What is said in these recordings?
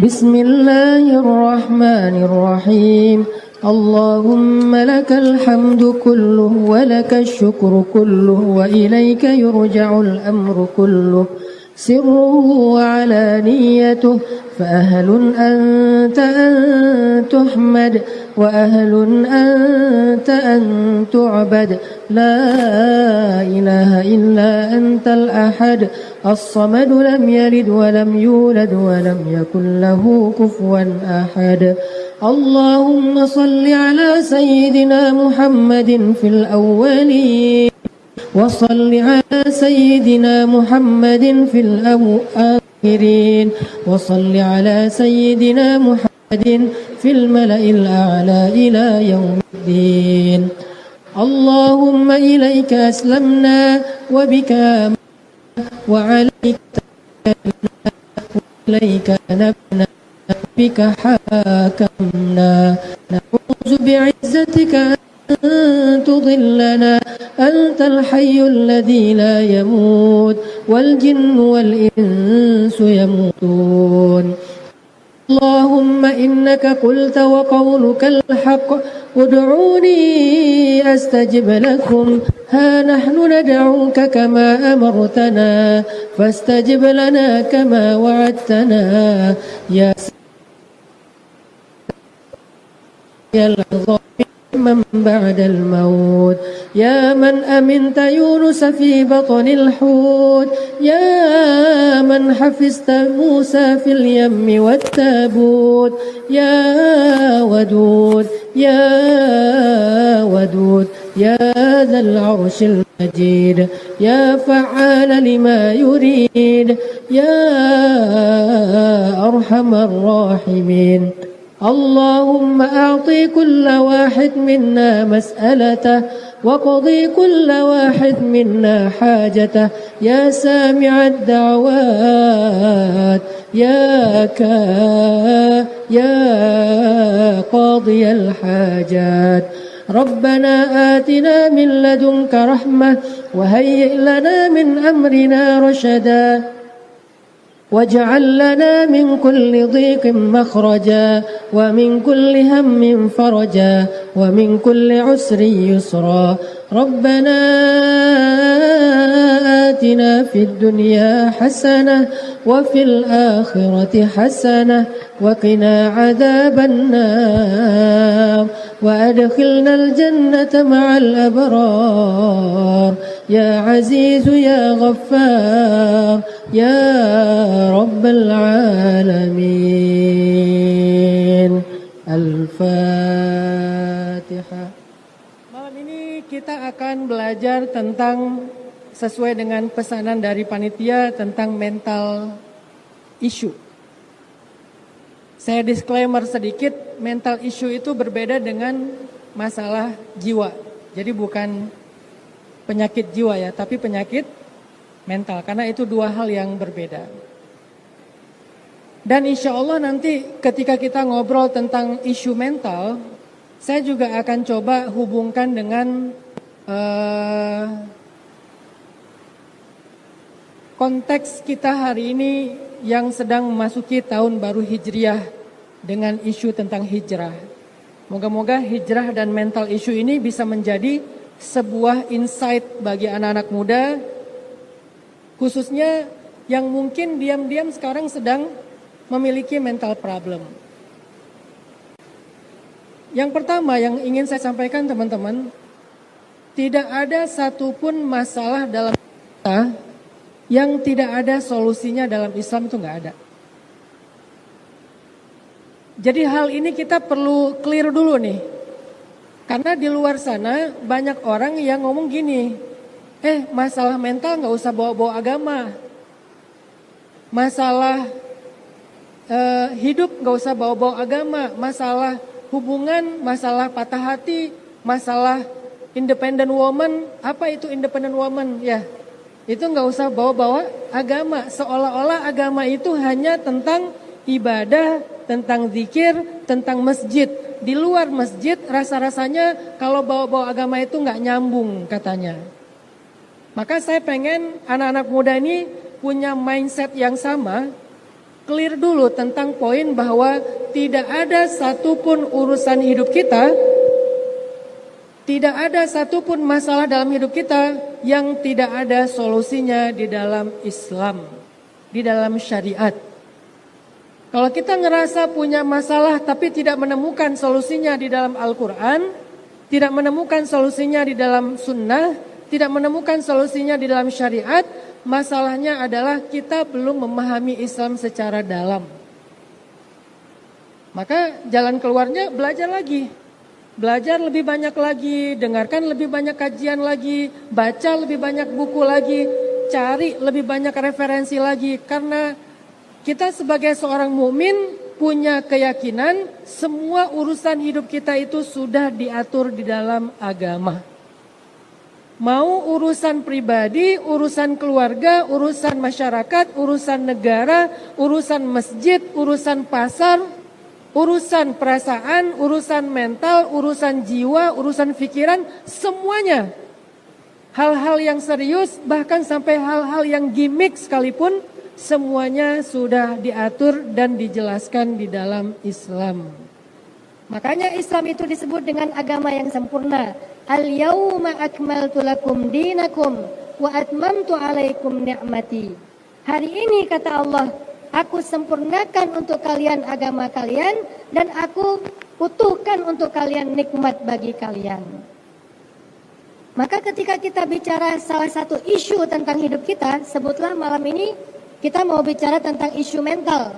بسم الله الرحمن الرحيم اللهم لك الحمد كله ولك الشكر كله وإليك يرجع الأمر كله سره وعلانيته فأهل أنت أن تحمد وأهل أنت أن تعبد لا إله إلا أنت الأحد الصمد لم يلد ولم يولد ولم يكن له كفوا أحد اللهم صل على سيدنا محمد في الأولين وصل على سيدنا محمد في الآخرين وصل على سيدنا محمد في الملأ الأعلى إلى يوم الدين اللهم إليك أسلمنا وبك وعليك توكلنا وإليك نبنا بك حاكمنا نعوذ بعزتك أن تضلنا أنت الحي الذي لا يموت والجن والإنس يموتون اللهم إنك قلت وقولك الحق ادعوني أستجب لكم ها نحن ندعوك كما أمرتنا فاستجب لنا كما وعدتنا يا العظام من بعد الموت يا من أمنت يونس في بطن الحوت يا من حفظت موسى في اليم والتابوت يا ودود يا ودود يا ذا العرش المجيد يا فعال لما يريد يا أرحم الراحمين اللهم أعطي كل واحد منا مسألته وقضي كل واحد منا حاجته يا سامع الدعوات يا قاضي الحاجات ربنا آتنا من لدنك رحمة وهيئ لنا من أمرنا رشدا واجعل لنا من كل ضيق مخرجا ومن كل هم فرجا ومن كل عسر يسرا ربنا آتنا في الدنيا حسنة وفي الآخرة حسنة وقنا عذاب النار وأدخلنا الجنة مع الأبرار يا عزيز يا غفار يا رب العالمين Al-Fatihah. Malam ini kita akan belajar tentang sesuai dengan pesanan dari panitia tentang mental issue. Saya disclaimer sedikit, mental issue itu berbeda dengan masalah jiwa. Jadi bukan penyakit jiwa ya, tapi penyakit mental. Karena itu dua hal yang berbeda. Dan insya Allah nanti ketika kita ngobrol tentang isu mental, saya juga akan coba hubungkan dengan konteks kita hari ini yang sedang memasuki tahun baru Hijriah dengan isu tentang hijrah. Moga-moga hijrah dan mental issue ini bisa menjadi sebuah insight bagi anak-anak muda, khususnya yang mungkin diam-diam sekarang sedang memiliki mental problem. Yang pertama yang ingin saya sampaikan teman-teman, tidak ada satupun masalah dalam kita yang tidak ada solusinya dalam Islam, itu nggak ada. Jadi hal ini kita perlu clear dulu nih. Karena di luar sana banyak orang yang ngomong gini, masalah mental nggak usah bawa-bawa agama. Masalah hidup nggak usah bawa-bawa agama. Masalah hubungan, masalah patah hati, masalah independent woman. Apa itu independent woman? Ya, itu nggak usah bawa-bawa agama. Seolah-olah agama itu hanya tentang ibadah, tentang zikir, tentang masjid. Di luar masjid rasa-rasanya kalau bawa-bawa agama itu nggak nyambung katanya. Maka saya pengen anak-anak muda ini punya mindset yang sama. clear dulu tentang poin bahwa tidak ada satupun urusan hidup kita, tidak ada satupun masalah dalam hidup kita yang tidak ada solusinya di dalam Islam, di dalam syariat. Kalau kita ngerasa punya masalah tapi tidak menemukan solusinya di dalam Al-Quran, tidak menemukan solusinya di dalam sunnah, tidak menemukan solusinya di dalam syariat, masalahnya adalah kita belum memahami Islam secara dalam. Maka jalan keluarnya belajar lagi. Belajar lebih banyak lagi, dengarkan lebih banyak kajian lagi, baca lebih banyak buku lagi, cari lebih banyak referensi lagi. Karena kita sebagai seorang mukmin punya keyakinan semua urusan hidup kita itu sudah diatur di dalam agama. Mau urusan pribadi, urusan keluarga, urusan masyarakat, urusan negara, urusan masjid, urusan pasar, urusan perasaan, urusan mental, urusan jiwa, urusan pikiran, semuanya. Hal-hal yang serius, bahkan sampai hal-hal yang gimmick sekalipun, semuanya sudah diatur dan dijelaskan di dalam Islam. Makanya Islam itu disebut dengan agama yang sempurna. Al-yawma akmaltu lakum dinakum wa atmamtu alaikum ni'mati. Hari ini kata Allah, aku sempurnakan untuk kalian agama kalian dan aku utuhkan untuk kalian nikmat bagi kalian. Maka ketika kita bicara salah satu isu tentang hidup kita, sebutlah malam ini kita mau bicara tentang isu mental.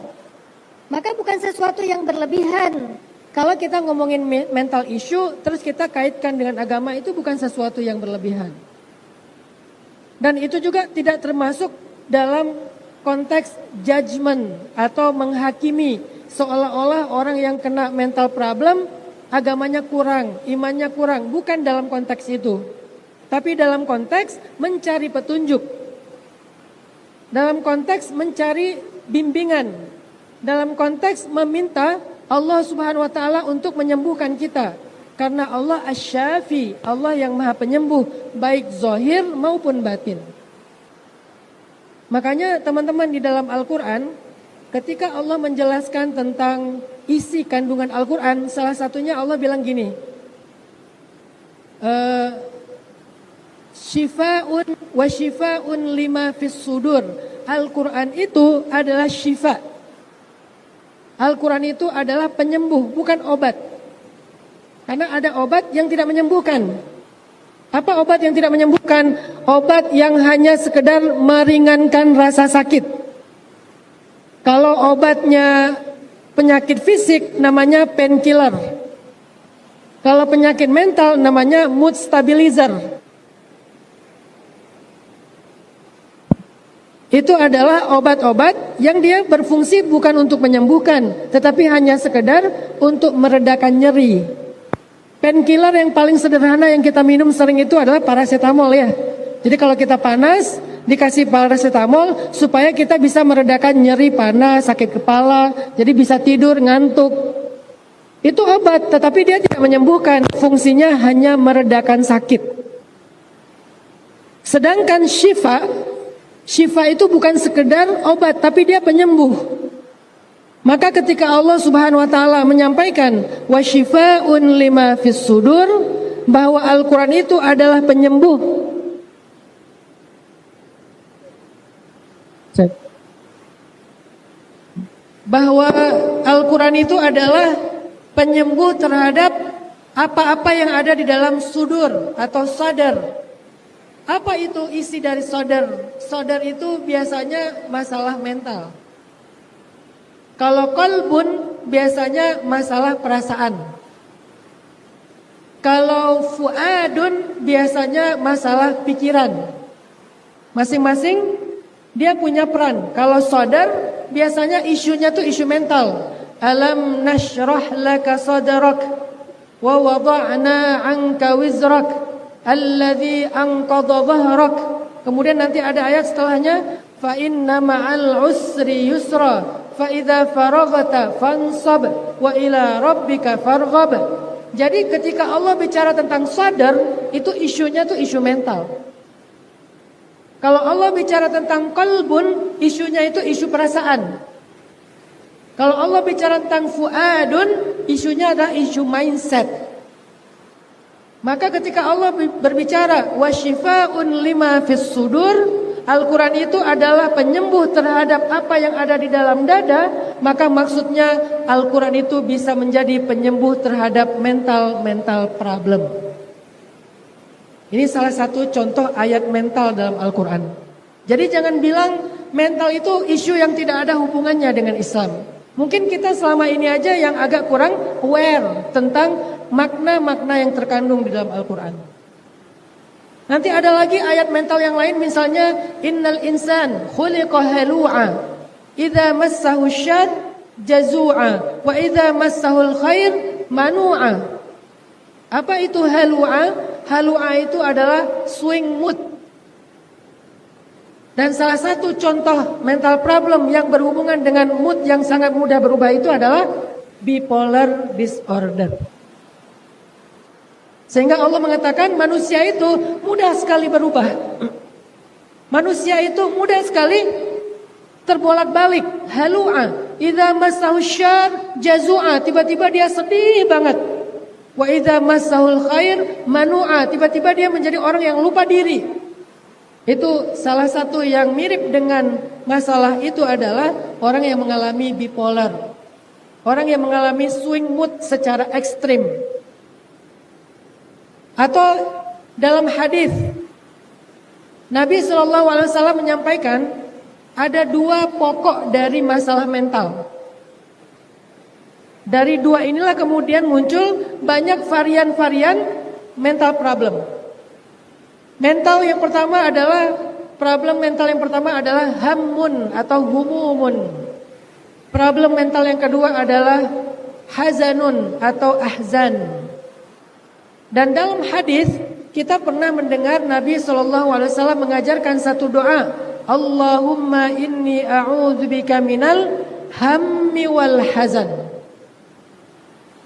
Maka bukan sesuatu yang berlebihan. Kalau kita ngomongin mental issue, terus kita kaitkan dengan agama, itu bukan sesuatu yang berlebihan. Dan itu juga tidak termasuk dalam konteks judgment atau menghakimi. Seolah-olah orang yang kena mental problem, agamanya kurang, imannya kurang. Bukan dalam konteks itu. Tapi dalam konteks mencari petunjuk. Dalam konteks mencari bimbingan, dalam konteks meminta Allah Subhanahu wa taala untuk menyembuhkan kita. Karena Allah Asy-Syafi, Allah yang Maha Penyembuh, baik zahir maupun batin. Makanya teman-teman di dalam Al-Qur'an, ketika Allah menjelaskan tentang isi kandungan Al-Qur'an, salah satunya Allah bilang gini. Syifa'un wa syifa'un lima fis sudur. Al-Quran itu adalah syifa. Al-Quran itu adalah penyembuh, bukan obat. Karena ada obat yang tidak menyembuhkan. Apa obat yang tidak menyembuhkan? Obat yang hanya sekedar meringankan rasa sakit. Kalau obatnya penyakit fisik namanya painkiller. Kalau penyakit mental namanya mood stabilizer. Itu adalah obat-obat yang dia berfungsi bukan untuk menyembuhkan, tetapi hanya sekedar untuk meredakan nyeri. Painkiller yang paling sederhana yang kita minum sering itu adalah paracetamol ya. Jadi kalau kita panas, dikasih paracetamol supaya kita bisa meredakan nyeri panas, sakit kepala, jadi bisa tidur, ngantuk. Itu obat, tetapi dia tidak menyembuhkan, fungsinya hanya meredakan sakit. Sedangkan Syifa itu bukan sekedar obat, tapi dia penyembuh. Maka ketika Allah Subhanahu wa taala menyampaikan wa syifa'un lima fis sudur, bahwa Al-Qur'an itu adalah penyembuh. Bahwa Al-Qur'an itu adalah penyembuh terhadap apa-apa yang ada di dalam sudur atau sadar. Apa itu isi dari sadar? Sadar itu biasanya masalah mental. Kalau qalbun biasanya masalah perasaan. Kalau fuadun biasanya masalah pikiran. Masing-masing dia punya peran. Kalau sadar biasanya isunya tuh isu mental. Alam nashrah laka sadrak wa wada'na 'anka wizrak alladzi anqadha dhahrak. Kemudian nanti ada ayat setelahnya, fa inna ma'al usri yusra fa idza faraghta fansab wa ila rabbika farghab. Jadi ketika Allah bicara tentang sadar, itu isunya tuh isu mental. Kalau Allah bicara tentang qalbun, isunya itu isu perasaan. Kalau Allah bicara tentang fuadun, isunya adalah isu mindset. Maka ketika Allah berbicara wasyifaun lima fis sudur, Al-Quran itu adalah penyembuh terhadap apa yang ada di dalam dada, maka maksudnya Al-Quran itu bisa menjadi penyembuh terhadap mental problem. Ini salah satu contoh ayat mental dalam Al-Quran. Jadi jangan bilang mental itu isu yang tidak ada hubungannya dengan Islam. Mungkin kita selama ini aja yang agak kurang aware tentang makna-makna yang terkandung di dalam Al-Quran. Nanti ada lagi ayat mental yang lain, misalnya innal insan khuliqa halu'a idza massahu syarr jazu'a wa idza massahul khair manu'a. Apa itu halu'a? Halu'a itu adalah swing mood. Dan salah satu contoh mental problem yang berhubungan dengan mood yang sangat mudah berubah itu adalah bipolar disorder. Sehingga Allah mengatakan manusia itu mudah sekali berubah. Manusia itu mudah sekali terbolak-balik. Halu'a, idza massahu syarr jazu'a, tiba-tiba dia sedih banget. Wa idza massahul khair manu'a, tiba-tiba dia menjadi orang yang lupa diri. Itu salah satu yang mirip dengan masalah itu adalah orang yang mengalami bipolar. Orang yang mengalami swing mood secara ekstrim. Atau dalam hadis Nabi SAW menyampaikan ada dua pokok dari masalah mental. Dari dua inilah kemudian muncul banyak varian-varian mental problem. Mental yang pertama adalah problem mental yang pertama adalah hammun atau humumun. Problem mental yang kedua adalah hazanun atau ahzan. Dan dalam hadis kita pernah mendengar Nabi SAW mengajarkan satu doa, Allahumma inni a'udzubika minal hammi wal hazan.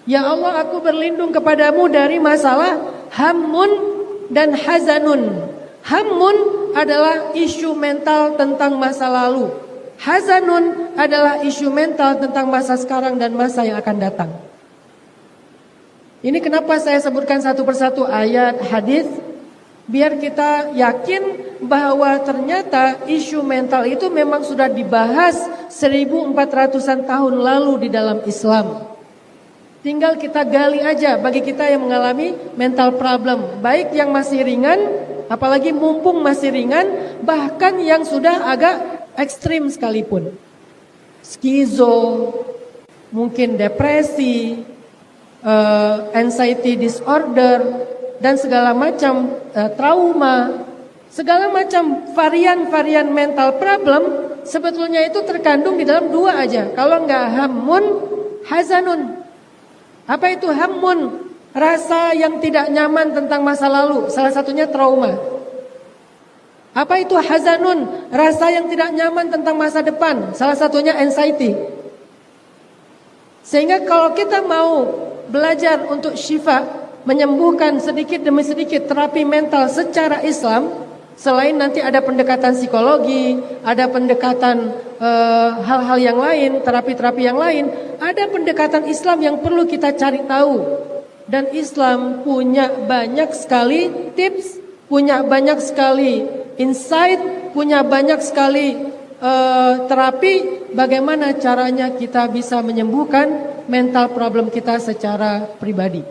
Ya Allah, aku berlindung kepadamu dari masalah hammun dan hazanun. Hammun adalah isu mental tentang masa lalu. Hazanun adalah isu mental tentang masa sekarang dan masa yang akan datang. Ini kenapa saya sebutkan satu persatu ayat hadis, biar kita yakin bahwa ternyata isu mental itu memang sudah dibahas 1400-an tahun lalu di dalam Islam. Tinggal kita gali aja bagi kita yang mengalami mental problem, baik yang masih ringan, apalagi mumpung masih ringan, bahkan yang sudah agak ekstrim sekalipun. Skizo, mungkin depresi, anxiety disorder, dan segala macam trauma, segala macam varian-varian mental problem sebetulnya itu terkandung di dalam dua aja. Kalau enggak hammun, hazanun. Apa itu hammun? Rasa yang tidak nyaman tentang masa lalu, salah satunya trauma. Apa itu hazanun? Rasa yang tidak nyaman tentang masa depan, salah satunya anxiety. Sehingga kalau kita mau belajar untuk syifa, menyembuhkan sedikit demi sedikit terapi mental secara Islam, selain nanti ada pendekatan psikologi, ada pendekatan hal-hal yang lain, terapi-terapi yang lain, ada pendekatan Islam yang perlu kita cari tahu. Dan Islam punya banyak sekali tips, punya banyak sekali insight, punya banyak sekali terapi bagaimana caranya kita bisa menyembuhkan mental problem kita secara pribadi.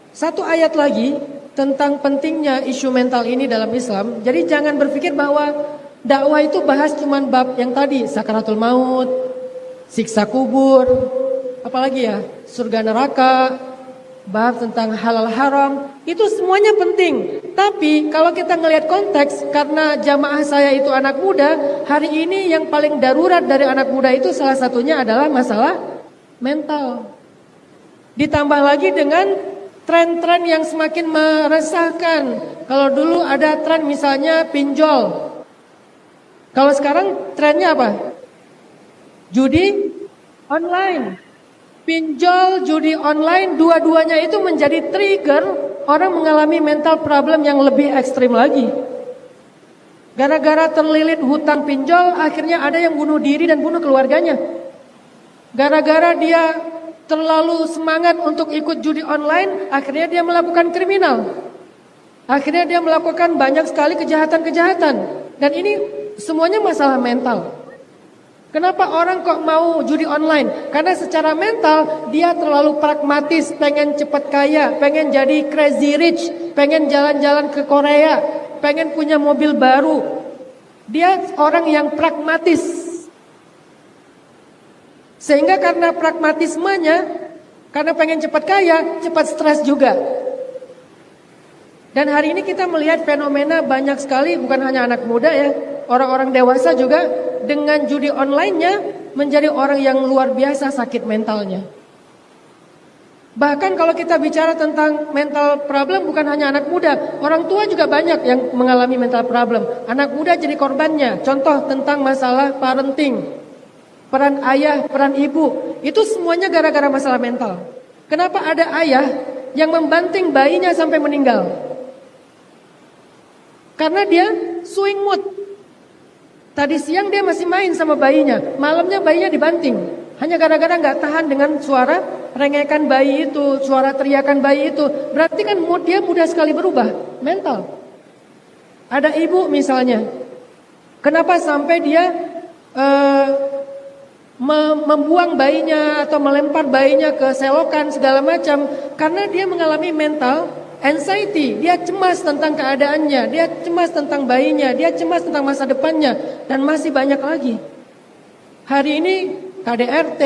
Satu ayat lagi tentang pentingnya isu mental ini dalam Islam. Jadi jangan berpikir bahwa dakwah itu bahas cuman bab yang tadi, sakaratul maut, siksa kubur, apalagi ya, surga neraka, bab tentang halal haram, itu semuanya penting. Tapi kalau kita ngelihat konteks, karena jamaah saya itu anak muda, hari ini yang paling darurat dari anak muda itu salah satunya adalah masalah mental. Ditambah lagi dengan tren-tren yang semakin meresahkan. Kalau dulu ada tren misalnya pinjol. Kalau sekarang trennya apa? Judi online. Pinjol, judi online, dua-duanya itu menjadi trigger orang mengalami mental problem yang lebih ekstrim lagi. Gara-gara terlilit hutang pinjol, akhirnya ada yang bunuh diri dan bunuh keluarganya. Gara-gara dia terlalu semangat untuk ikut judi online, akhirnya dia melakukan kriminal. Akhirnya dia melakukan banyak sekali kejahatan-kejahatan. Dan ini semuanya masalah mental. Kenapa orang kok mau judi online? Karena secara mental dia terlalu pragmatis, pengen cepat kaya, pengen jadi crazy rich, pengen jalan-jalan ke Korea, pengen punya mobil baru. Dia orang yang pragmatis. Sehingga karena pragmatismenya, karena pengen cepat kaya, cepat stres juga. Dan hari ini kita melihat fenomena banyak sekali, bukan hanya anak muda ya, orang-orang dewasa juga dengan judi online-nya menjadi orang yang luar biasa sakit mentalnya. Bahkan kalau kita bicara tentang mental problem bukan hanya anak muda, orang tua juga banyak yang mengalami mental problem. Anak muda jadi korbannya. Contoh tentang masalah parenting, peran ayah, peran ibu, itu semuanya gara-gara masalah mental. Kenapa ada ayah yang membanting bayinya sampai meninggal? Karena dia swing mood. Tadi siang dia masih main sama bayinya, malamnya bayinya dibanting. Hanya gara-gara gak tahan dengan suara rengekan bayi itu, suara teriakan bayi itu. Berarti kan mood dia mudah sekali berubah, mental. Ada ibu misalnya, kenapa sampai dia membuang bayinya atau melempar bayinya ke selokan segala macam? Karena dia mengalami mental anxiety, dia cemas tentang keadaannya, dia cemas tentang bayinya, dia cemas tentang masa depannya, dan masih banyak lagi. Hari ini KDRT,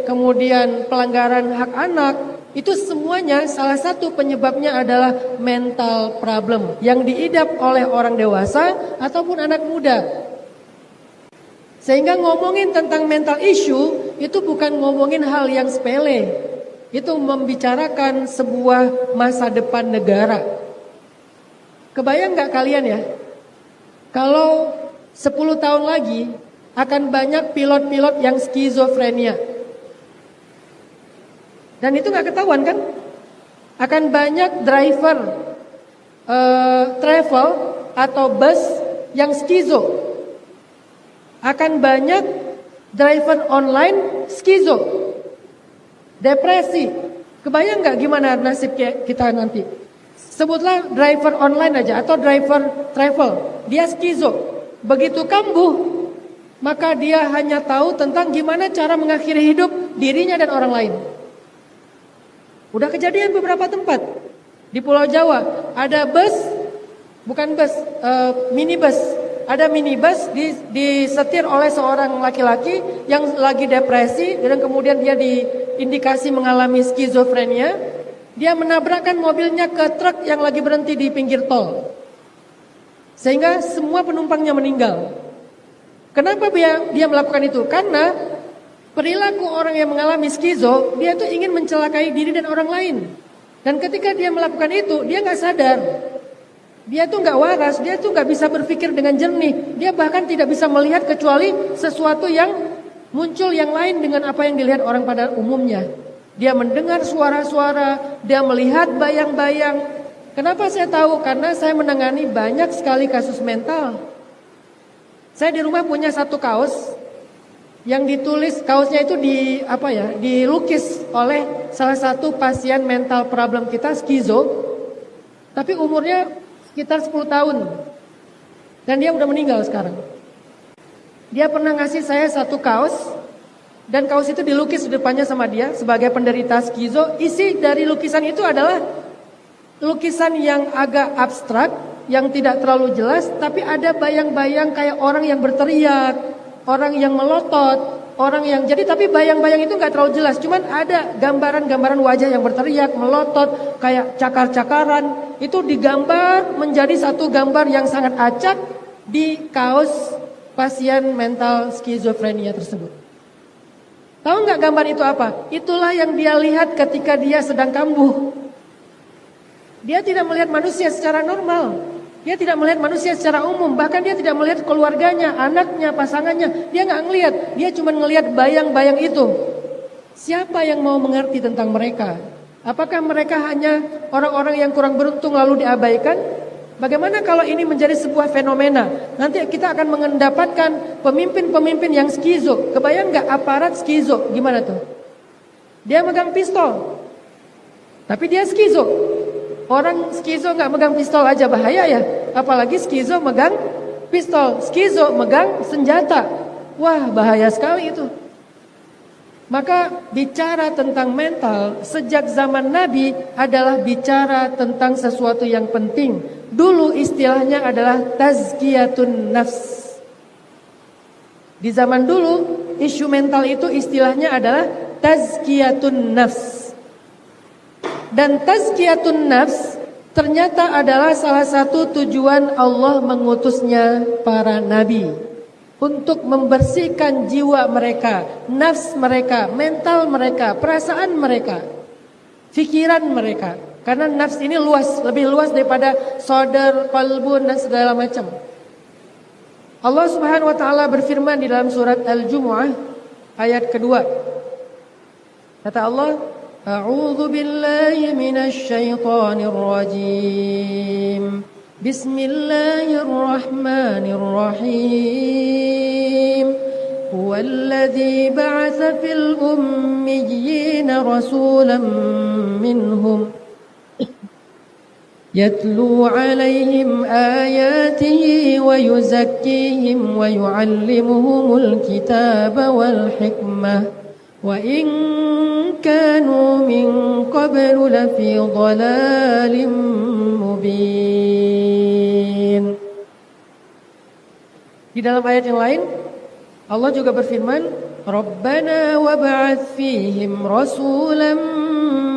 kemudian pelanggaran hak anak, itu semuanya salah satu penyebabnya adalah mental problem yang diidap oleh orang dewasa ataupun anak muda. Sehingga ngomongin tentang mental issue itu bukan ngomongin hal yang sepele. Itu membicarakan sebuah masa depan negara. Kebayang gak kalian ya, kalau 10 tahun lagi akan banyak pilot-pilot yang skizofrenia. Dan itu gak ketahuan kan? Akan banyak driver travel atau bus yang skizo. Akan banyak driver online skizo. Depresi. Kebayang gak gimana nasib kita nanti? Sebutlah driver online aja atau driver travel. Dia skizo. Begitu kambuh, maka dia hanya tahu tentang gimana cara mengakhiri hidup dirinya dan orang lain. Udah kejadian beberapa tempat. Di Pulau Jawa ada bus, bukan bus, minibus. Ada minibus disetir oleh seorang laki-laki yang lagi depresi dan kemudian dia diindikasi mengalami skizofrenia. Dia menabrakkan mobilnya ke truk yang lagi berhenti di pinggir tol. Sehingga semua penumpangnya meninggal. Kenapa dia melakukan itu? Karena perilaku orang yang mengalami skizo, dia tuh ingin mencelakai diri dan orang lain. Dan ketika dia melakukan itu, dia gak sadar. Dia tuh gak waras, dia tuh gak bisa berpikir dengan jernih. Dia bahkan tidak bisa melihat kecuali sesuatu yang muncul yang lain dengan apa yang dilihat orang pada umumnya. Dia mendengar suara-suara, dia melihat bayang-bayang. Kenapa saya tahu? Karena saya menangani banyak sekali kasus mental. Saya di rumah punya satu kaos yang ditulis, kaosnya itu dilukis oleh salah satu pasien mental problem kita, skizo. Tapi umurnya sekitar 10 tahun. Dan dia udah meninggal sekarang. Dia pernah ngasih saya satu kaos. Dan kaos itu dilukis di depannya sama dia sebagai penderita skizo. Isi dari lukisan itu adalah lukisan yang agak abstrak, yang tidak terlalu jelas. Tapi ada bayang-bayang kayak orang yang berteriak, orang yang melotot, orang yang tapi bayang-bayang itu gak terlalu jelas. Cuman ada gambaran-gambaran wajah yang berteriak, melotot, kayak cakar-cakaran. Itu digambar menjadi satu gambar yang sangat acak di kaos pasien mental skizofrenia tersebut. Tahu nggak gambar itu apa? Itulah yang dia lihat ketika dia sedang kambuh. Dia tidak melihat manusia secara normal. Dia tidak melihat manusia secara umum. Bahkan dia tidak melihat keluarganya, anaknya, pasangannya. Dia nggak ngelihat. Dia cuma ngelihat bayang-bayang itu. Siapa yang mau mengerti tentang mereka? Apakah mereka hanya orang-orang yang kurang beruntung lalu diabaikan? Bagaimana kalau ini menjadi sebuah fenomena? Nanti kita akan mendapatkan pemimpin-pemimpin yang skizo. Kebayang nggak aparat skizo? Gimana tuh? Dia megang pistol, tapi dia skizo. Orang skizo nggak megang pistol aja bahaya ya, apalagi skizo megang pistol, skizo megang senjata. Wah, bahaya sekali itu. Maka bicara tentang mental sejak zaman Nabi adalah bicara tentang sesuatu yang penting. Dulu istilahnya adalah tazkiyatun nafs. Di zaman dulu isu mental itu istilahnya adalah tazkiyatun nafs. Dan tazkiyatun nafs ternyata adalah salah satu tujuan Allah mengutusnya para nabi. Untuk membersihkan jiwa mereka, nafs mereka, mental mereka, perasaan mereka, fikiran mereka. Karena nafs ini luas, lebih luas daripada sadar, qalbun dan segala macam. Allah Subhanahu wa taala berfirman di dalam surat Al-Jumu'ah ayat kedua. Kata Allah, A'udzu billahi minasy syaithanir rajim. Bismillahirrahmanirrahim. Huwallazi ba'atsa fil ummiyina rasulan minhum yatlu 'alaihim ayatihi wa yuzakkihim wa yu'allimuhumul kitaba wal hikmah wa in kanu min qablu lafi dhalalim mubin. Di dalam ayat yang lain Allah juga berfirman, Rabbana wab'ats fihim rasulan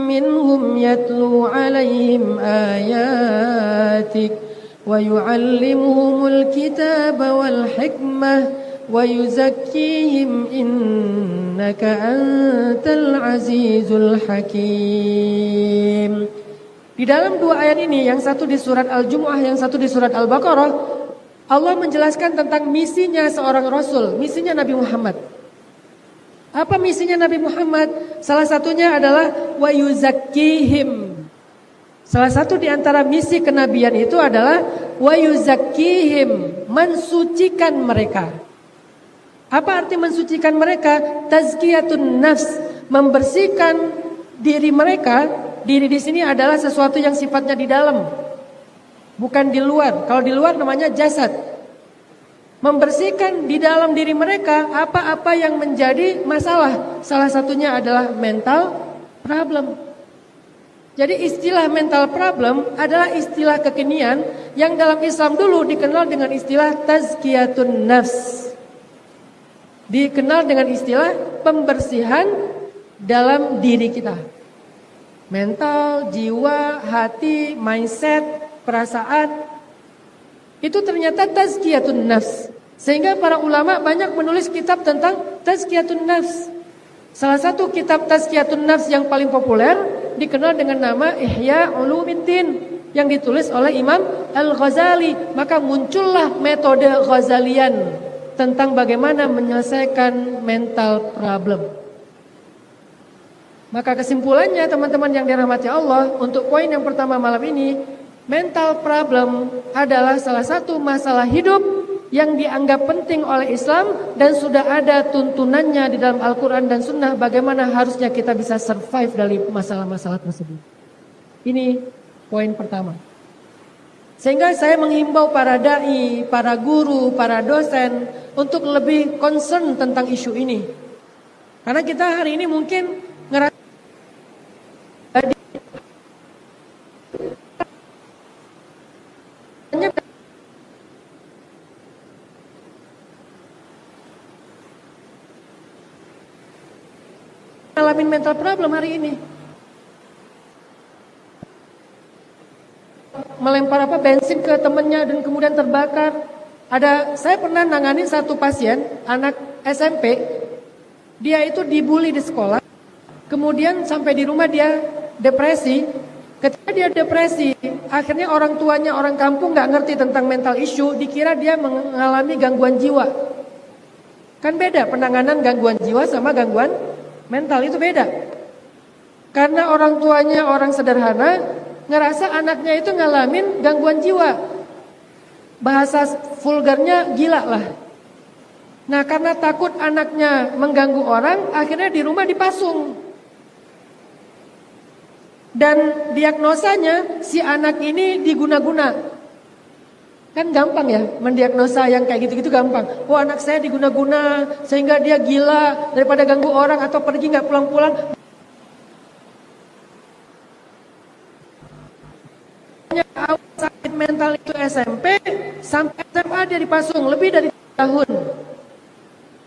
minhum yatlu 'alaihim ayatik wa yu'allimuhumul kitaba wal hikmah wa yuzakkihim innaka antal azizul hakim. Di dalam dua ayat ini, yang satu di surat Al-Jumu'ah, yang satu di surat Al-Baqarah, Allah menjelaskan tentang misinya seorang Rasul, misinya Nabi Muhammad. Apa misinya Nabi Muhammad? Salah satunya adalah wa yuzakkihim. Salah satu di antara misi kenabian itu adalah wa yuzakkihim, mensucikan mereka. Apa arti mensucikan mereka? Tazkiyatun nafs, membersihkan diri mereka. Diri di sini adalah sesuatu yang sifatnya di dalam, bukan di luar. Kalau di luar namanya jasad. Membersihkan di dalam diri mereka apa-apa yang menjadi masalah. Salah satunya adalah mental problem. Jadi istilah mental problem adalah istilah kekinian yang dalam Islam dulu dikenal dengan istilah tazkiyatun nafs. Dikenal dengan istilah pembersihan dalam diri kita. Mental, jiwa, hati, mindset, perasaan. Itu ternyata tazkiyatun nafs. Sehingga para ulama banyak menulis kitab tentang tazkiyatun nafs. Salah satu kitab tazkiyatun nafs yang paling populer dikenal dengan nama Ihya Ulumuddin yang ditulis oleh Imam Al-Ghazali. Maka muncullah metode Ghazalian tentang bagaimana menyelesaikan mental problem. Maka kesimpulannya teman-teman yang dirahmati Allah, untuk poin yang pertama malam ini, mental problem adalah salah satu masalah hidup yang dianggap penting oleh Islam dan sudah ada tuntunannya di dalam Al-Quran dan Sunnah bagaimana harusnya kita bisa survive dari masalah-masalah tersebut. Ini poin pertama. Sehingga saya menghimbau para da'i, para guru, para dosen untuk lebih concern tentang isu ini. Karena kita hari ini mungkin ngerasa ngalamin mental problem hari ini. Melempar bensin ke temennya dan kemudian terbakar. Saya pernah nanganin satu pasien, anak SMP. Dia itu dibully di sekolah. Kemudian sampai di rumah dia depresi. Ketika dia depresi, akhirnya orang tuanya, orang kampung gak ngerti tentang mental issue, dikira dia mengalami gangguan jiwa. Kan beda penanganan gangguan jiwa sama gangguan mental, itu beda. Karena orang tuanya orang sederhana, ngerasa anaknya itu ngalamin gangguan jiwa. bahasa vulgarnya gila lah. Nah karena takut anaknya mengganggu orang, akhirnya di rumah dipasung. Dan diagnosanya si anak ini diguna-guna. Kan gampang ya mendiagnosa yang kayak gitu-gitu gampang. Oh anak saya diguna-guna sehingga dia gila, daripada ganggu orang atau pergi nggak pulang-pulang. Sakit mental itu SMP sampai SMA dia dipasung lebih dari 3 tahun.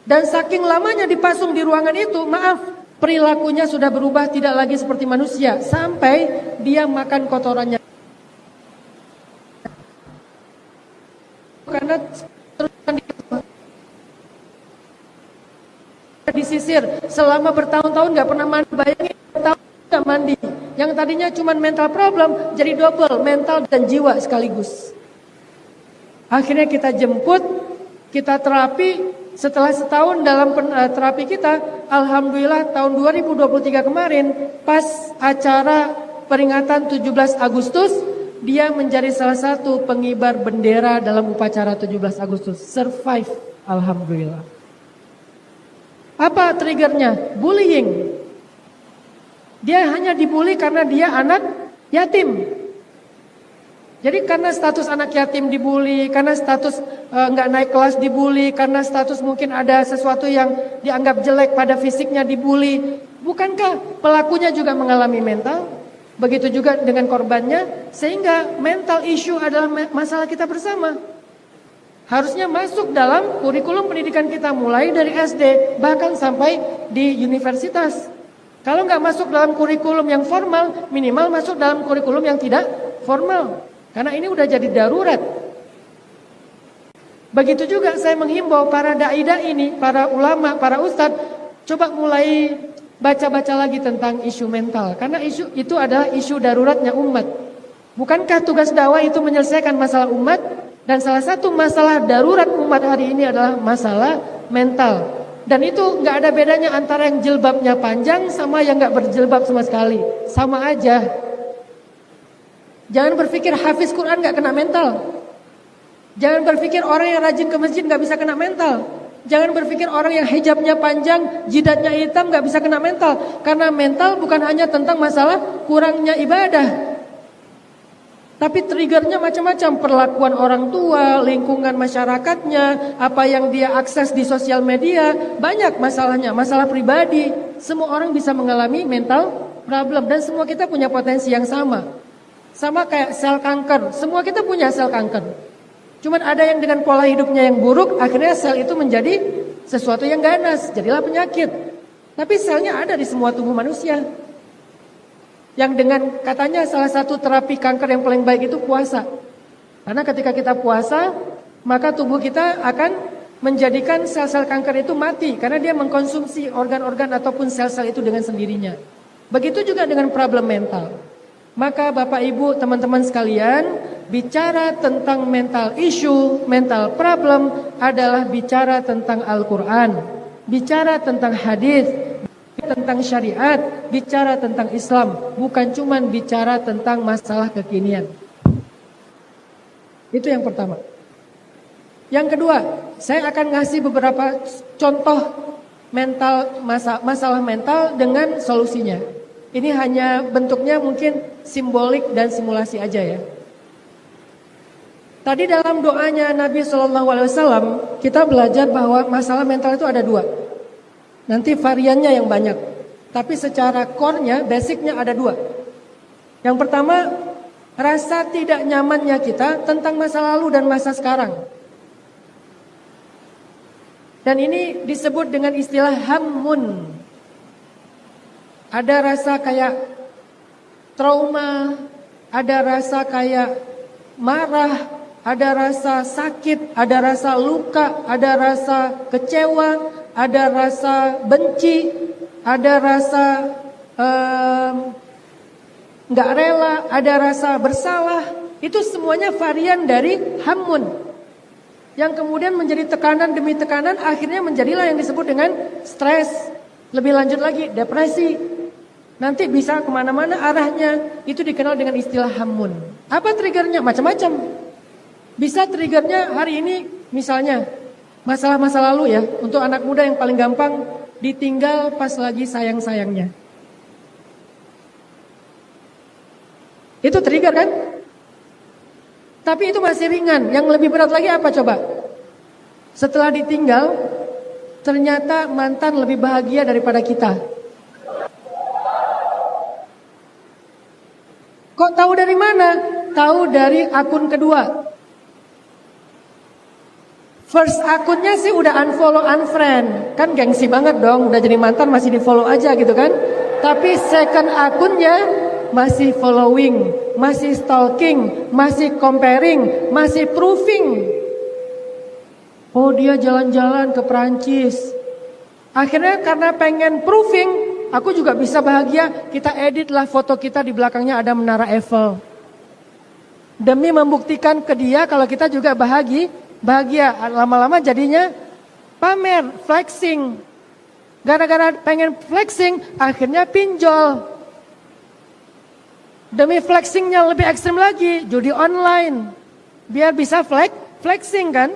Dan saking lamanya dipasung di ruangan itu, maaf, perilakunya sudah berubah tidak lagi seperti manusia sampai dia makan kotorannya. Karena disisir selama bertahun-tahun nggak pernah mandi, bayangin bertahun nggak mandi. Yang tadinya cuma mental problem jadi double mental dan jiwa sekaligus. Akhirnya kita jemput, kita terapi. Setelah setahun dalam terapi kita, alhamdulillah tahun 2023 kemarin pas acara peringatan 17 Agustus, dia menjadi salah satu pengibar bendera dalam upacara 17 Agustus. Survive, alhamdulillah. Apa triggernya? Bullying. Dia hanya dibully karena dia anak yatim. Jadi karena status anak yatim dibully, karena status nggak naik kelas dibully, karena status mungkin ada sesuatu yang dianggap jelek pada fisiknya dibully. Bukankah pelakunya juga mengalami mental? Begitu juga dengan korbannya, sehingga mental issue adalah masalah kita bersama. Harusnya masuk dalam kurikulum pendidikan kita mulai dari SD bahkan sampai di universitas. Kalau nggak masuk dalam kurikulum yang formal, minimal masuk dalam kurikulum yang tidak formal. Karena ini udah jadi darurat. Begitu juga saya menghimbau para dai-dai ini, para ulama, para ustadz, coba mulai baca-baca lagi tentang isu mental. Karena isu itu adalah isu daruratnya umat. Bukankah tugas dakwah itu menyelesaikan masalah umat? Dan salah satu masalah darurat umat hari ini adalah masalah mental. Dan itu nggak ada bedanya antara yang jilbabnya panjang sama yang nggak berjilbab sama sekali. Sama aja. Jangan berpikir hafiz Quran gak kena mental. Jangan berpikir orang yang rajin ke masjid gak bisa kena mental. Jangan berpikir orang yang hijabnya panjang, jidatnya hitam gak bisa kena mental. Karena mental bukan hanya tentang masalah kurangnya ibadah. Tapi triggernya macam-macam. Perlakuan orang tua, lingkungan masyarakatnya, apa yang dia akses di sosial media. Banyak masalahnya, masalah pribadi. Semua orang bisa mengalami mental problem. Dan semua kita punya potensi yang sama. Sama kayak sel kanker, semua kita punya sel kanker. Cuman ada yang dengan pola hidupnya yang buruk, akhirnya sel itu menjadi sesuatu yang ganas, jadilah penyakit. Tapi selnya ada di semua tubuh manusia. Yang dengan katanya salah satu terapi kanker yang paling baik itu puasa. Karena ketika kita puasa, maka tubuh kita akan menjadikan sel-sel kanker itu mati. Karena dia mengkonsumsi organ-organ ataupun sel-sel itu dengan sendirinya. Begitu juga dengan problem mental. Maka Bapak Ibu teman-teman sekalian, bicara tentang mental issue, mental problem adalah bicara tentang Al-Quran, bicara tentang hadis, tentang syariat, bicara tentang Islam, bukan cuma bicara tentang masalah kekinian. Itu yang pertama. Yang kedua, saya akan ngasih beberapa contoh masalah mental dengan solusinya. Ini hanya bentuknya mungkin simbolik dan simulasi aja ya. Tadi dalam doanya Nabi SAW kita belajar bahwa masalah mental itu ada 2. Nanti variannya yang banyak. Tapi secara core-nya, basicnya ada 2. Yang pertama, rasa tidak nyamannya kita tentang masa lalu dan masa sekarang. Dan ini disebut dengan istilah hammun. Ada rasa kayak trauma, ada rasa kayak marah, ada rasa sakit, ada rasa luka, ada rasa kecewa, ada rasa benci, ada rasa nggak rela, ada rasa bersalah. Itu semuanya varian dari hammun. Yang kemudian menjadi tekanan demi tekanan, akhirnya menjadilah yang disebut dengan stres. Lebih lanjut lagi, depresi. Nanti bisa kemana-mana arahnya. Itu dikenal dengan istilah hammun. Apa triggernya? Macam-macam. Bisa triggernya hari ini misalnya masalah masa lalu ya. Untuk anak muda yang paling gampang ditinggal pas lagi sayang-sayangnya. Itu trigger kan? Tapi itu masih ringan. Yang lebih berat lagi apa coba? Setelah ditinggal, ternyata mantan lebih bahagia daripada kita. Kok tahu dari mana? Tahu dari akun kedua. First akunnya sih udah unfollow, unfriend. Kan gengsi banget dong, udah jadi mantan masih di follow aja gitu kan. Tapi second akunnya masih following, masih stalking, masih comparing, masih proving. Oh dia jalan-jalan ke Perancis. Akhirnya karena pengen proving, aku juga bisa bahagia, kita editlah foto kita di belakangnya ada menara Eiffel. Demi membuktikan ke dia kalau kita juga bahagia. Lama-lama jadinya pamer, flexing. Gara-gara pengen flexing, akhirnya pinjol. Demi flexingnya lebih ekstrim lagi, judi online. Biar bisa flexing kan.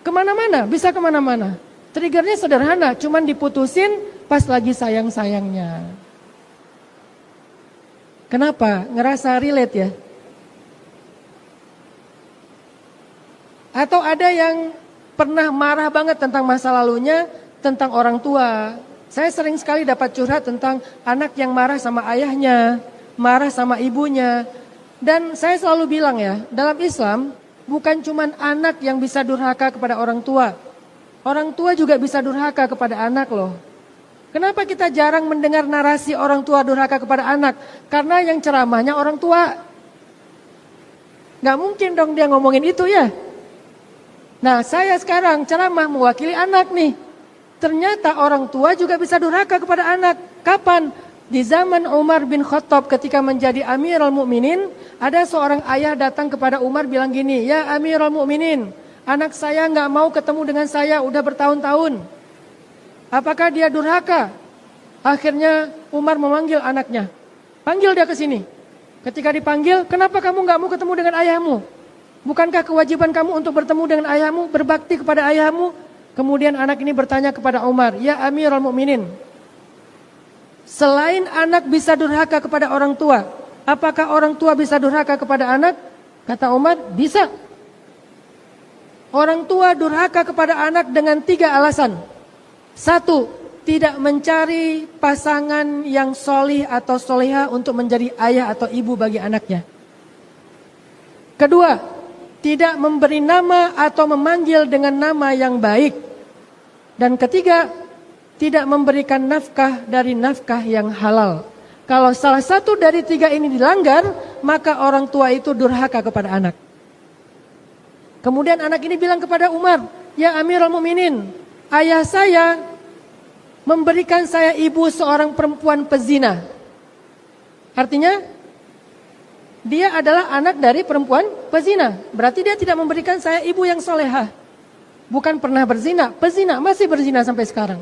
Kemana-mana, bisa kemana-mana. Triggernya sederhana, cuman diputusin pas lagi sayang-sayangnya. Kenapa? Ngerasa relate ya? Atau ada yang pernah marah banget tentang masa lalunya, tentang orang tua. Saya sering sekali dapat curhat tentang anak yang marah sama ayahnya, marah sama ibunya. Dan saya selalu bilang ya, dalam Islam bukan cuma anak yang bisa durhaka kepada orang tua. Orang tua juga bisa durhaka kepada anak loh. Kenapa kita jarang mendengar narasi orang tua durhaka kepada anak? Karena yang ceramahnya orang tua. Gak mungkin dong dia ngomongin itu ya. Nah saya sekarang ceramah mewakili anak nih. Ternyata orang tua juga bisa durhaka kepada anak. Kapan? Di zaman Umar bin Khattab ketika menjadi Amirul Mukminin, ada seorang ayah datang kepada Umar bilang gini, ya Amirul Mukminin, anak saya nggak mau ketemu dengan saya udah bertahun-tahun. Apakah dia durhaka? Akhirnya Umar memanggil anaknya. Panggil dia ke sini. Ketika dipanggil, kenapa kamu nggak mau ketemu dengan ayahmu? Bukankah kewajiban kamu untuk bertemu dengan ayahmu, berbakti kepada ayahmu? Kemudian anak ini bertanya kepada Umar, ya Amirul Mukminin, selain anak bisa durhaka kepada orang tua, apakah orang tua bisa durhaka kepada anak? Kata Umar, bisa. Orang tua durhaka kepada anak dengan 3 alasan. 1, tidak mencari pasangan yang solih atau solihah untuk menjadi ayah atau ibu bagi anaknya. Kedua, tidak memberi nama atau memanggil dengan nama yang baik. Dan ketiga, tidak memberikan nafkah dari nafkah yang halal. Kalau salah satu dari 3 ini dilanggar, maka orang tua itu durhaka kepada anak. Kemudian anak ini bilang kepada Umar, ya Amirul Mukminin, ayah saya memberikan saya ibu seorang perempuan pezina. Artinya, dia adalah anak dari perempuan pezina. Berarti dia tidak memberikan saya ibu yang solehah. Bukan pernah berzina, pezina, masih berzina sampai sekarang.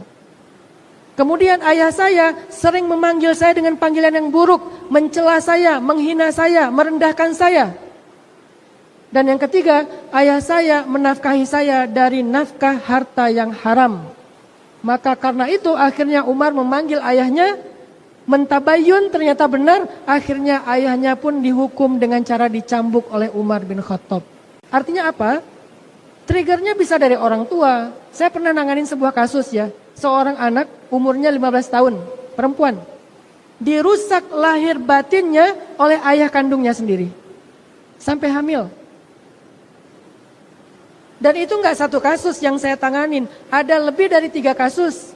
Kemudian ayah saya sering memanggil saya dengan panggilan yang buruk, mencela saya, menghina saya, merendahkan saya. Dan yang ketiga, ayah saya menafkahi saya dari nafkah harta yang haram. Maka karena itu akhirnya Umar memanggil ayahnya, mentabayun ternyata benar, akhirnya ayahnya pun dihukum dengan cara dicambuk oleh Umar bin Khattab. Artinya apa? Triggernya bisa dari orang tua. Saya pernah nanganin sebuah kasus ya. Seorang anak umurnya 15 tahun, perempuan. Dirusak lahir batinnya oleh ayah kandungnya sendiri. Sampai hamil. Dan itu enggak satu kasus yang saya tanganin. Ada lebih dari 3 kasus.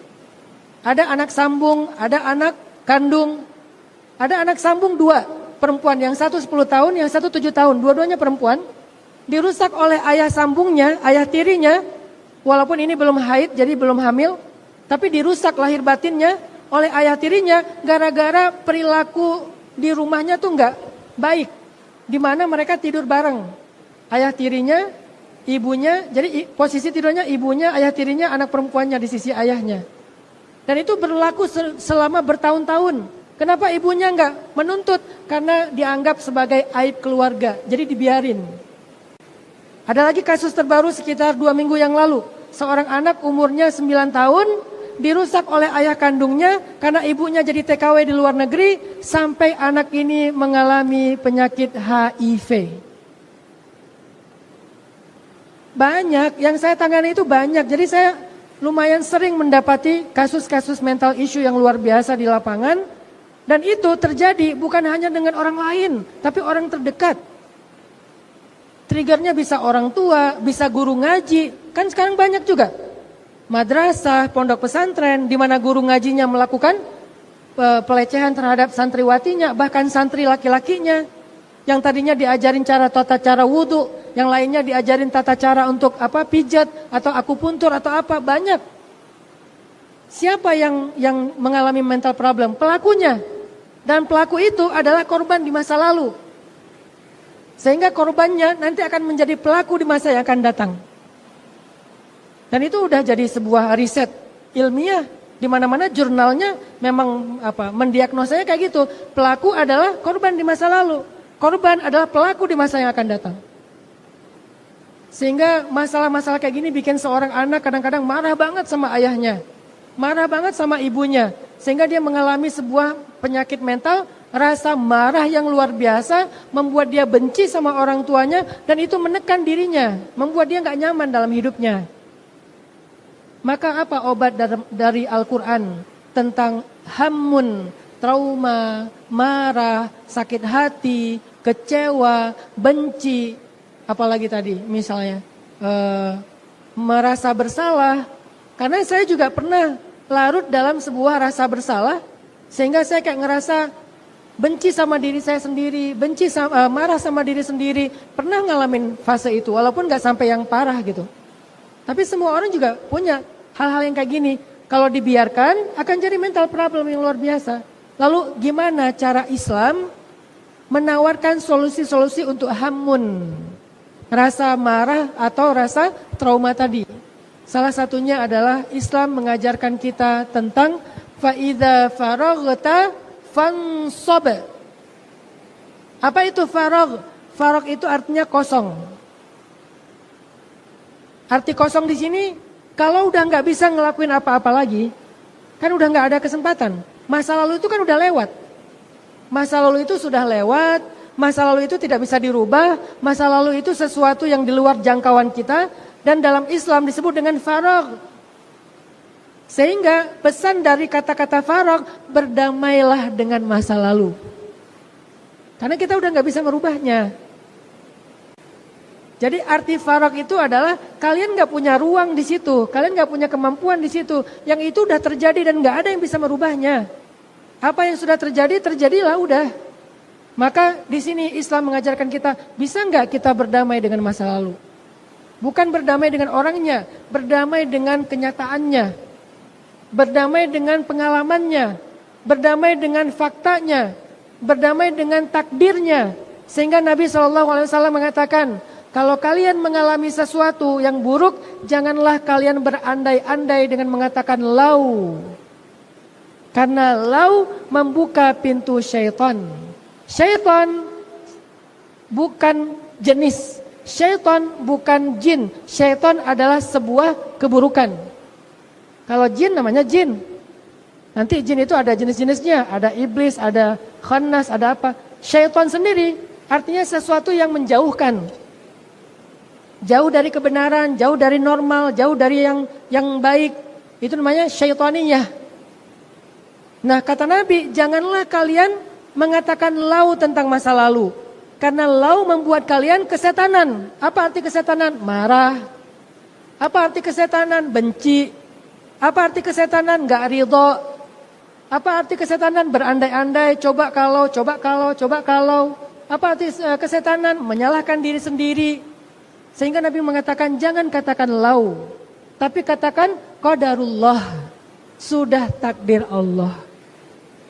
Ada anak sambung, ada anak kandung. Ada anak sambung 2 perempuan. Yang satu 10 tahun, yang satu 7 tahun. Dua-duanya perempuan. Dirusak oleh ayah sambungnya, ayah tirinya. Walaupun ini belum haid, jadi belum hamil. Tapi dirusak lahir batinnya oleh ayah tirinya gara-gara perilaku di rumahnya tuh enggak baik. Di mana mereka tidur bareng. Ayah tirinya, ibunya, jadi posisi tidurnya ibunya, ayah tirinya, anak perempuannya di sisi ayahnya. Dan itu berlaku selama bertahun-tahun. Kenapa ibunya enggak menuntut? Karena dianggap sebagai aib keluarga, jadi dibiarin. Ada lagi kasus terbaru sekitar 2 minggu yang lalu. Seorang anak umurnya 9 tahun dirusak oleh ayah kandungnya karena ibunya jadi TKW di luar negeri sampai anak ini mengalami penyakit HIV. Banyak, yang saya tangani itu banyak. Jadi saya lumayan sering mendapati kasus-kasus mental issue yang luar biasa di lapangan. Dan itu terjadi bukan hanya dengan orang lain, tapi orang terdekat. Triggernya bisa orang tua, bisa guru ngaji. Kan sekarang banyak juga. Madrasah, pondok pesantren, di mana guru ngajinya melakukan pelecehan terhadap santriwatinya, bahkan santri laki-lakinya. Yang tadinya diajarin tata cara wudhu, yang lainnya diajarin tata cara untuk pijat atau akupuntur atau apa, banyak. Siapa yang mengalami mental problem? Pelakunya. Dan pelaku itu adalah korban di masa lalu. Sehingga korbannya nanti akan menjadi pelaku di masa yang akan datang. Dan itu udah jadi sebuah riset ilmiah di mana-mana jurnalnya memang mendiagnosanya kayak gitu. Pelaku adalah korban di masa lalu. Korban adalah pelaku di masa yang akan datang. Sehingga masalah-masalah kayak gini bikin seorang anak kadang-kadang marah banget sama ayahnya. Marah banget sama ibunya. Sehingga dia mengalami sebuah penyakit mental, rasa marah yang luar biasa, membuat dia benci sama orang tuanya, dan itu menekan dirinya, membuat dia gak nyaman dalam hidupnya. Maka apa obat dari Al-Quran tentang hammun, trauma, marah, sakit hati, kecewa, benci, apalagi tadi misalnya merasa bersalah. Karena saya juga pernah larut dalam sebuah rasa bersalah, sehingga saya kayak ngerasa benci sama diri saya sendiri, marah sama diri sendiri. Pernah ngalamin fase itu, walaupun gak sampai yang parah gitu. Tapi semua orang juga punya hal-hal yang kayak gini. Kalau dibiarkan akan jadi mental problem yang luar biasa. Lalu gimana cara Islam menawarkan solusi-solusi untuk hammun, rasa marah atau rasa trauma tadi? Salah satunya adalah Islam mengajarkan kita tentang fa'idha faraghta fansob. Apa itu faragh? Faragh itu artinya kosong. Arti kosong di sini, kalau udah nggak bisa ngelakuin apa-apa lagi, kan udah nggak ada kesempatan. Masa lalu itu kan udah lewat. Masa lalu itu sudah lewat, masa lalu itu tidak bisa dirubah, masa lalu itu sesuatu yang di luar jangkauan kita, dan dalam Islam disebut dengan faragh. Sehingga pesan dari kata-kata faragh, berdamailah dengan masa lalu. Karena kita udah nggak bisa merubahnya. Jadi arti faragh itu adalah kalian gak punya ruang di situ, kalian gak punya kemampuan di situ. Yang itu udah terjadi dan gak ada yang bisa merubahnya. Apa yang sudah terjadi, terjadilah udah. Maka di sini Islam mengajarkan kita, bisa gak kita berdamai dengan masa lalu? Bukan berdamai dengan orangnya, berdamai dengan kenyataannya. Berdamai dengan pengalamannya, berdamai dengan faktanya, berdamai dengan takdirnya. Sehingga Nabi SAW mengatakan, kalau kalian mengalami sesuatu yang buruk, janganlah kalian berandai-andai dengan mengatakan lau. Karena lau membuka pintu syaitan. Syaitan bukan jenis. Syaitan bukan jin. Syaitan adalah sebuah keburukan. Kalau jin namanya jin. Nanti jin itu ada jenis-jenisnya. Ada iblis, ada khannas, ada apa. Syaitan sendiri artinya sesuatu yang menjauhkan. Jauh dari kebenaran, jauh dari normal, jauh dari yang baik. Itu namanya syaitaniyah. Nah kata Nabi, janganlah kalian mengatakan lau tentang masa lalu. Karena lau membuat kalian kesetanan. Apa arti kesetanan? Marah. Apa arti kesetanan? Benci. Apa arti kesetanan? Gak ridho. Apa arti kesetanan? Berandai-andai, coba kalau. Apa arti kesetanan? Menyalahkan diri sendiri. Sehingga Nabi mengatakan jangan katakan lau, tapi katakan qadarullah, sudah takdir Allah.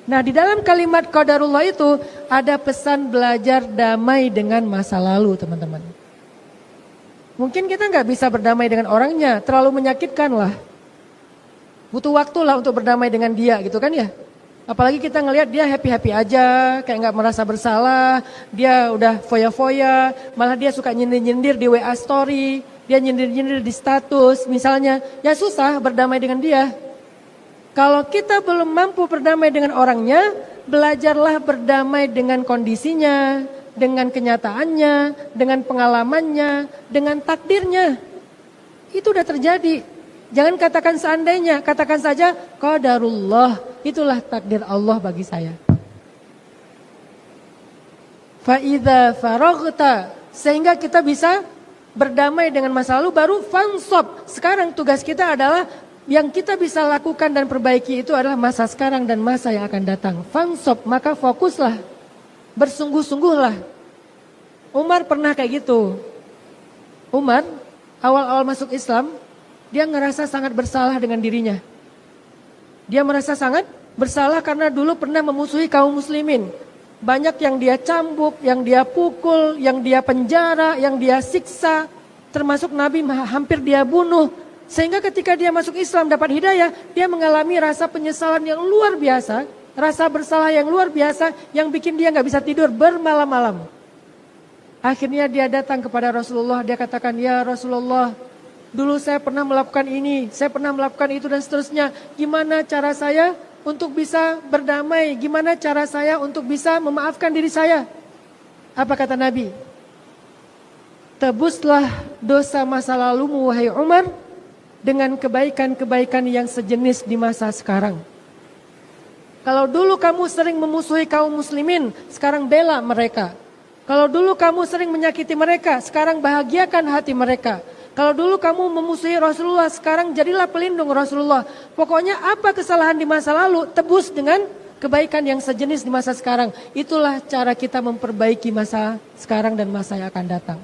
Nah di dalam kalimat qadarullah itu ada pesan belajar damai dengan masa lalu teman-teman. Mungkin kita nggak bisa berdamai dengan orangnya, terlalu menyakitkan lah. Butuh waktu lah untuk berdamai dengan dia gitu kan ya. Apalagi kita ngelihat dia happy-happy aja, kayak nggak merasa bersalah, dia udah foya-foya, malah dia suka nyindir-nyindir di WA story, dia nyindir-nyindir di status misalnya, ya susah berdamai dengan dia. Kalau kita belum mampu berdamai dengan orangnya, belajarlah berdamai dengan kondisinya, dengan kenyataannya, dengan pengalamannya, dengan takdirnya. Itu udah terjadi. Jangan katakan seandainya, katakan saja qadarullah, itulah takdir Allah bagi saya. Fa idza faraghta, sehingga kita bisa berdamai dengan masa lalu, baru fansob. Sekarang tugas kita adalah yang kita bisa lakukan dan perbaiki itu adalah masa sekarang dan masa yang akan datang. Fansob, maka fokuslah, bersungguh-sungguhlah. Umar pernah kayak gitu. Umar awal-awal masuk Islam, dia ngerasa sangat bersalah dengan dirinya. Dia merasa sangat bersalah karena dulu pernah memusuhi kaum muslimin. Banyak yang dia cambuk, yang dia pukul, yang dia penjara, yang dia siksa. Termasuk Nabi hampir dia bunuh. Sehingga ketika dia masuk Islam dapat hidayah, dia mengalami rasa penyesalan yang luar biasa. Rasa bersalah yang luar biasa yang bikin dia gak bisa tidur bermalam-malam. Akhirnya dia datang kepada Rasulullah, dia katakan, ya Rasulullah, dulu saya pernah melakukan ini, saya pernah melakukan itu dan seterusnya. Gimana cara saya untuk bisa berdamai? Gimana cara saya untuk bisa memaafkan diri saya? Apa kata Nabi? Tebuslah dosa masa lalumu wahai Umar dengan kebaikan-kebaikan yang sejenis di masa sekarang. Kalau dulu kamu sering memusuhi kaum muslimin, sekarang bela mereka. Kalau dulu kamu sering menyakiti mereka, sekarang bahagiakan hati mereka. Kalau dulu kamu memusuhi Rasulullah, sekarang jadilah pelindung Rasulullah. Pokoknya apa kesalahan di masa lalu, tebus dengan kebaikan yang sejenis di masa sekarang. Itulah cara kita memperbaiki masa sekarang dan masa yang akan datang.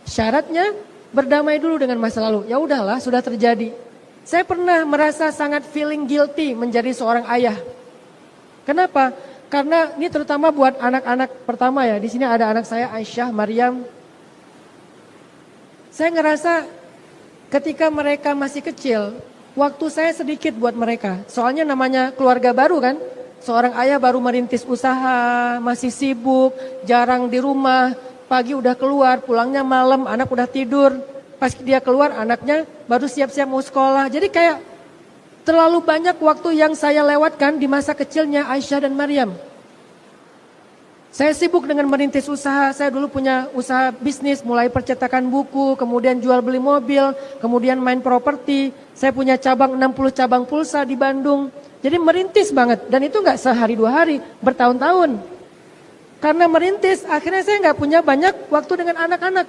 Syaratnya berdamai dulu dengan masa lalu. Ya udahlah, sudah terjadi. Saya pernah merasa sangat feeling guilty menjadi seorang ayah. Kenapa? Karena ini terutama buat anak-anak pertama ya. Di sini ada anak saya Aisyah, Maryam. Saya ngerasa ketika mereka masih kecil, waktu saya sedikit buat mereka. Soalnya namanya keluarga baru kan. Seorang ayah baru merintis usaha, masih sibuk, jarang di rumah. Pagi udah keluar, pulangnya malam, anak udah tidur. Pas dia keluar, anaknya baru siap-siap mau sekolah. Jadi kayak terlalu banyak waktu yang saya lewatkan di masa kecilnya Aisyah dan Maryam. Saya sibuk dengan merintis usaha, saya dulu punya usaha bisnis, mulai percetakan buku, kemudian jual beli mobil, kemudian main properti. Saya punya cabang 60 cabang pulsa di Bandung. Jadi merintis banget, dan itu gak sehari dua hari, bertahun-tahun. Karena merintis, akhirnya saya gak punya banyak waktu dengan anak-anak.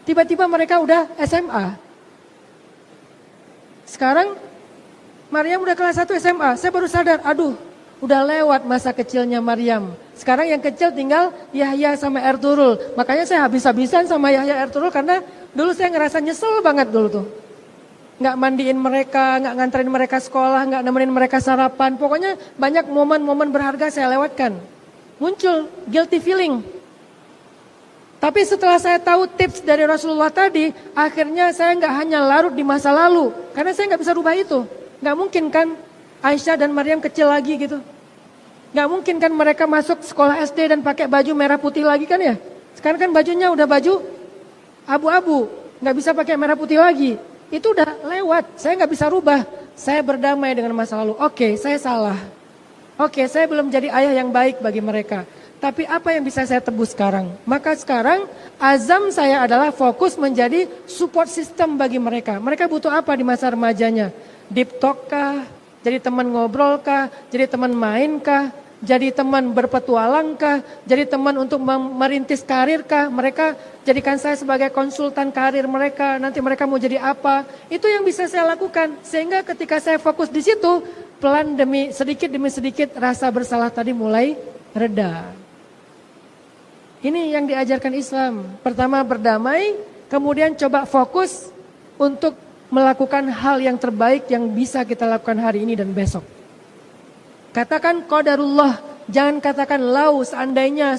Tiba-tiba mereka udah SMA. Sekarang Maryam udah kelas 1 SMA, saya baru sadar, aduh udah lewat masa kecilnya Maryam. Sekarang yang kecil tinggal Yahya sama Ertuğrul. Makanya saya habis-habisan sama Yahya Ertuğrul karena dulu saya ngerasa nyesel banget dulu tuh. Nggak mandiin mereka, nggak nganterin mereka sekolah, nggak nemenin mereka sarapan. Pokoknya banyak momen-momen berharga saya lewatkan. Muncul guilty feeling. Tapi setelah saya tahu tips dari Rasulullah tadi, akhirnya saya nggak hanya larut di masa lalu. Karena saya nggak bisa rubah itu. Nggak mungkin kan Aisyah dan Maryam kecil lagi gitu. Gak mungkin kan mereka masuk sekolah SD dan pakai baju merah putih lagi kan ya. Sekarang kan bajunya udah baju abu-abu. Gak bisa pakai merah putih lagi. Itu udah lewat, saya gak bisa rubah. Saya berdamai dengan masa lalu. Oke, saya salah. Oke, saya belum jadi ayah yang baik bagi mereka. Tapi apa yang bisa saya tebus sekarang? Maka sekarang azam saya adalah fokus menjadi support system bagi mereka. Mereka butuh apa di masa remajanya? Deep talk kah? Jadi teman ngobrol kah? Jadi teman main kah? Jadi teman berpetualang kah? Jadi teman untuk merintis karir kah? Mereka jadikan saya sebagai konsultan karir mereka. Nanti mereka mau jadi apa? Itu yang bisa saya lakukan. Sehingga ketika saya fokus di situ, pelan demi sedikit rasa bersalah tadi mulai reda. Ini yang diajarkan Islam. Pertama berdamai, kemudian coba fokus untuk melakukan hal yang terbaik yang bisa kita lakukan hari ini dan besok. Katakan qadarullah, jangan katakan lau, seandainya.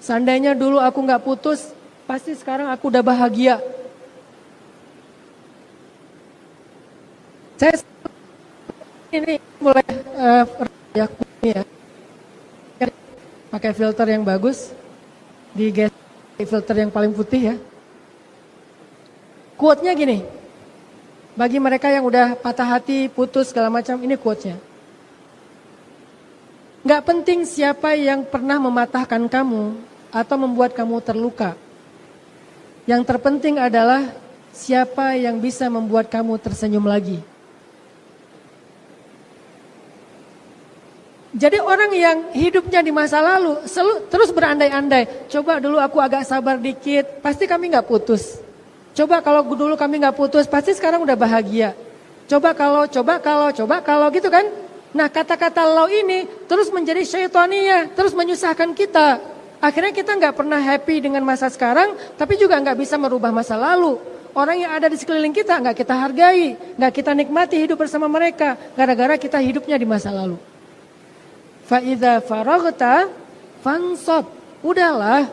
Seandainya dulu aku gak putus, pasti sekarang aku udah bahagia. Ini mulai ya kuning ya. Pakai filter yang bagus, digeser filter yang paling putih ya. Quote-nya gini, bagi mereka yang udah patah hati, putus segala macam, ini quote-nya. Gak penting siapa yang pernah mematahkan kamu atau membuat kamu terluka. Yang terpenting adalah siapa yang bisa membuat kamu tersenyum lagi. Jadi orang yang hidupnya di masa lalu terus berandai-andai. Coba dulu aku agak sabar dikit, pasti kami gak putus. Coba kalau dulu kami gak putus, pasti sekarang udah bahagia. Coba kalau gitu kan. Nah kata-kata law ini terus menjadi syaitania, terus menyusahkan kita. Akhirnya kita gak pernah happy dengan masa sekarang, tapi juga gak bisa merubah masa lalu. Orang yang ada di sekeliling kita gak kita hargai, gak kita nikmati hidup bersama mereka. Gara-gara kita hidupnya di masa lalu. Fa'idha faraghta fansab. Udahlah,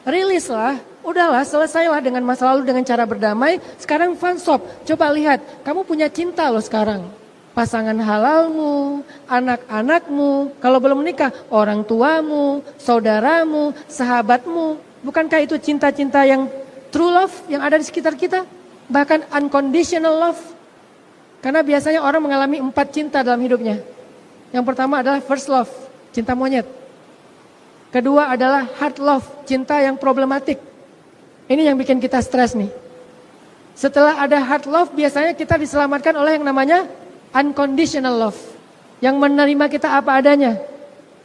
rilislah, udahlah, selesailah dengan masa lalu dengan cara berdamai. Sekarang fansab. Coba lihat, kamu punya cinta loh sekarang. Pasangan halalmu, anak-anakmu, kalau belum menikah, orang tuamu, saudaramu, sahabatmu. Bukankah itu cinta-cinta yang true love yang ada di sekitar kita? Bahkan unconditional love. Karena biasanya orang mengalami 4 cinta dalam hidupnya. Yang pertama adalah first love, cinta monyet. Kedua adalah hard love, cinta yang problematik. Ini yang bikin kita stres nih. Setelah ada hard love, biasanya kita diselamatkan oleh yang namanya unconditional love. Yang menerima kita apa adanya.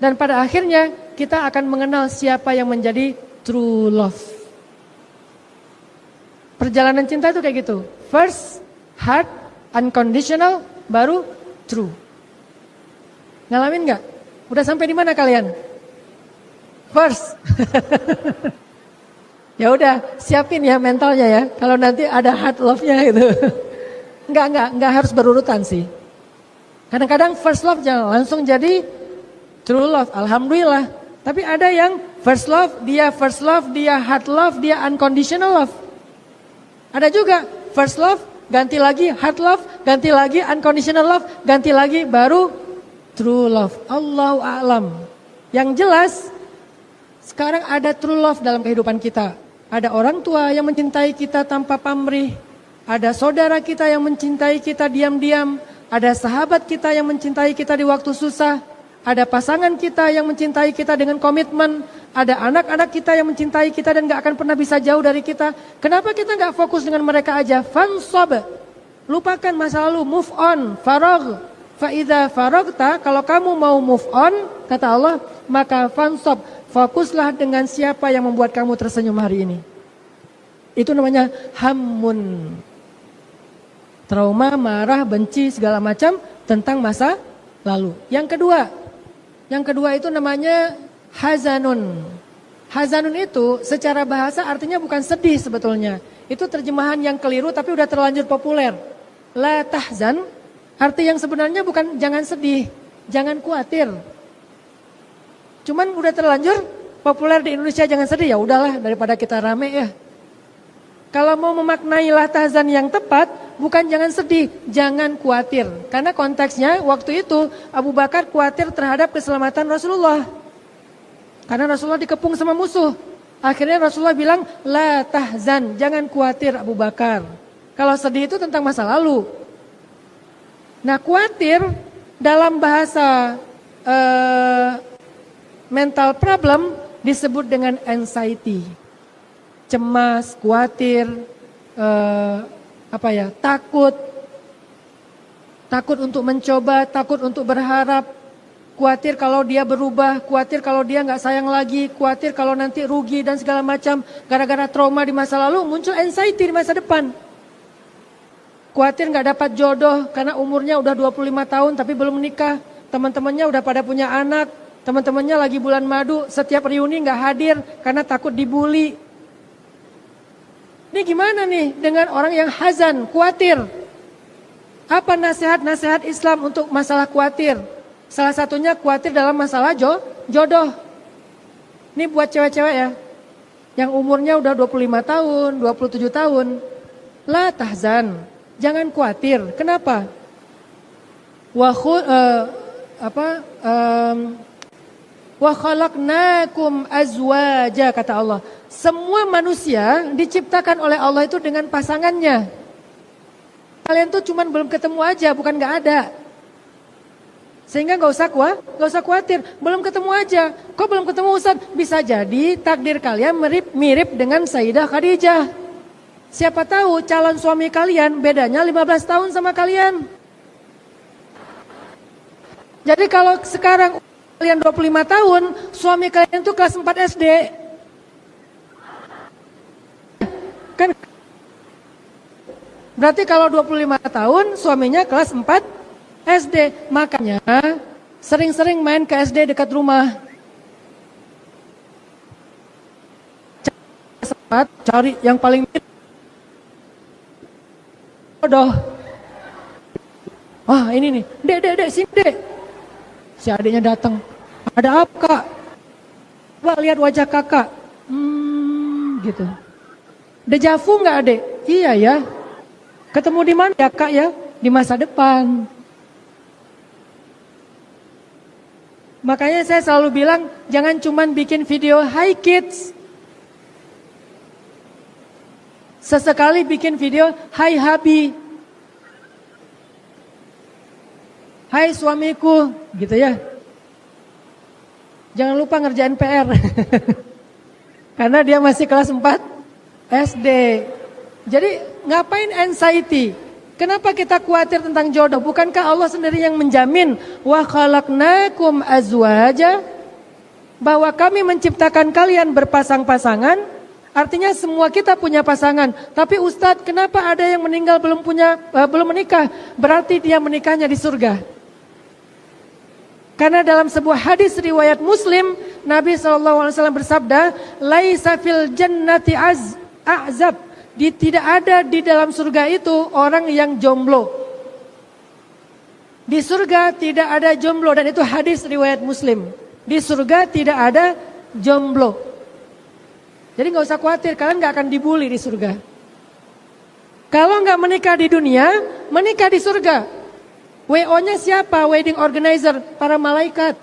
Dan pada akhirnya kita akan mengenal siapa yang menjadi true love. Perjalanan cinta itu kayak gitu. First, hard, unconditional, baru true. Ngalamin nggak? Udah sampai di mana kalian? First. Ya udah, siapin ya mentalnya ya. Kalau nanti ada hard love-nya gitu. Enggak harus berurutan sih. Kadang-kadang first love jangan langsung jadi true love. Alhamdulillah. Tapi ada yang first love, dia hard love, dia unconditional love. Ada juga first love, ganti lagi hard love, ganti lagi unconditional love, ganti lagi baru true love. Allahu a'lam. Yang jelas sekarang ada true love dalam kehidupan kita. Ada orang tua yang mencintai kita tanpa pamrih. Ada saudara kita yang mencintai kita diam-diam. Ada sahabat kita yang mencintai kita di waktu susah. Ada pasangan kita yang mencintai kita dengan komitmen. Ada anak-anak kita yang mencintai kita dan gak akan pernah bisa jauh dari kita. Kenapa kita gak fokus dengan mereka aja? Fansab. Lupakan masa lalu, move on, faragh. Fa'idha faragta, kalau kamu mau move on, kata Allah, maka fansab, fokuslah dengan siapa yang membuat kamu tersenyum hari ini. Itu namanya hammun. Trauma, marah, benci, segala macam tentang masa lalu. Yang kedua itu namanya hazanun. Hazanun itu secara bahasa artinya bukan sedih sebetulnya. Itu terjemahan yang keliru tapi udah terlanjur populer. La tahzan. Arti yang sebenarnya bukan jangan sedih, jangan khawatir. Cuman udah terlanjur populer di Indonesia jangan sedih, ya udahlah daripada kita rame ya. Kalau mau memaknai tahzan yang tepat, bukan jangan sedih, jangan khawatir. Karena konteksnya waktu itu Abu Bakar khawatir terhadap keselamatan Rasulullah. Karena Rasulullah dikepung sama musuh. Akhirnya Rasulullah bilang, la tahzan, jangan khawatir Abu Bakar. Kalau sedih itu tentang masa lalu. Nah khawatir dalam bahasa mental problem disebut dengan anxiety. Cemas, khawatir, takut. Takut untuk mencoba, takut untuk berharap. Khawatir kalau dia berubah, khawatir kalau dia gak sayang lagi, khawatir kalau nanti rugi dan segala macam. Gara-gara trauma di masa lalu muncul anxiety di masa depan. Khawatir gak dapat jodoh karena umurnya udah 25 tahun tapi belum menikah. Teman-temannya udah pada punya anak. Teman-temannya lagi bulan madu, setiap reuni gak hadir karena takut dibully. Ini gimana nih dengan orang yang hazan, khawatir? Apa nasihat-nasihat Islam untuk masalah khawatir? Salah satunya khawatir dalam masalah jodoh. Ini buat cewek-cewek ya. Yang umurnya udah 25 tahun, 27 tahun. La tahzan. Jangan khawatir. Kenapa? Wa khalaqnakum azwaja, kata Allah. Semua manusia diciptakan oleh Allah itu dengan pasangannya. Kalian tuh cuman belum ketemu aja, bukan nggak ada. Sehingga nggak usah khawatir, belum ketemu aja. Kok belum ketemu Ustaz? Bisa jadi takdir kalian mirip dengan Sayyidah Khadijah. Siapa tahu calon suami kalian bedanya 15 tahun sama kalian. Jadi kalau sekarang kalian 25 tahun, suami kalian itu kelas 4 SD. Kan berarti kalau 25 tahun suaminya kelas 4 SD. Makanya sering-sering main ke SD dekat rumah. Cari yang paling mirip. Jodoh. Wah, ini nih. Dek, sini, Dek. Si adiknya datang. Ada apa, Kak? Coba lihat wajah kakak. Gitu. Dejavu nggak, Adek? Iya ya. Ketemu di mana ya, Kak ya? Di masa depan. Makanya saya selalu bilang, jangan cuman bikin video hi kids. Sesekali bikin video hi habi. Hai suamiku, gitu ya. Jangan lupa ngerjain PR. Karena dia masih kelas 4 SD. Jadi ngapain anxiety? Kenapa kita khawatir tentang jodoh? Bukankah Allah sendiri yang menjamin wa khalaqnakum azwaja, bahwa kami menciptakan kalian berpasang-pasangan? Artinya semua kita punya pasangan. Tapi Ustadz, kenapa ada yang meninggal belum menikah? Berarti dia menikahnya di surga. Karena dalam sebuah hadis riwayat Muslim, Nabi SAW bersabda, laisa fil jannati azab. Tidak ada di dalam surga itu orang yang jomblo. Di surga tidak ada jomblo, dan itu hadis riwayat Muslim. Di surga tidak ada jomblo. Jadi nggak usah khawatir, kalian nggak akan dibully di surga. Kalau nggak menikah di dunia, menikah di surga. WO-nya siapa? Wedding organizer, para malaikat.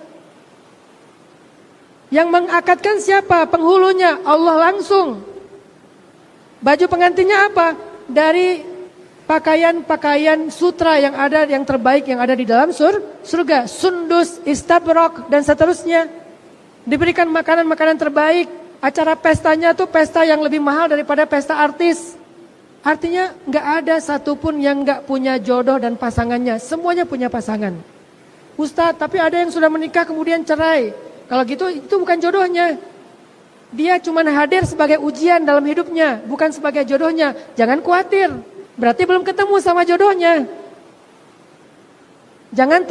Yang mengakadkan siapa? Penghulunya, Allah langsung. Baju pengantinnya apa? Dari pakaian-pakaian sutra yang ada, yang terbaik yang ada di dalam surga. Sundus, istabrok, dan seterusnya. Diberikan makanan-makanan terbaik. Acara pestanya tuh pesta yang lebih mahal daripada pesta artis. Artinya nggak ada satupun yang nggak punya jodoh dan pasangannya. Semuanya punya pasangan. Ustadz, tapi ada yang sudah menikah kemudian cerai. Kalau gitu itu bukan jodohnya. Dia cuma hadir sebagai ujian dalam hidupnya, bukan sebagai jodohnya. Jangan khawatir, berarti belum ketemu sama jodohnya. Jangan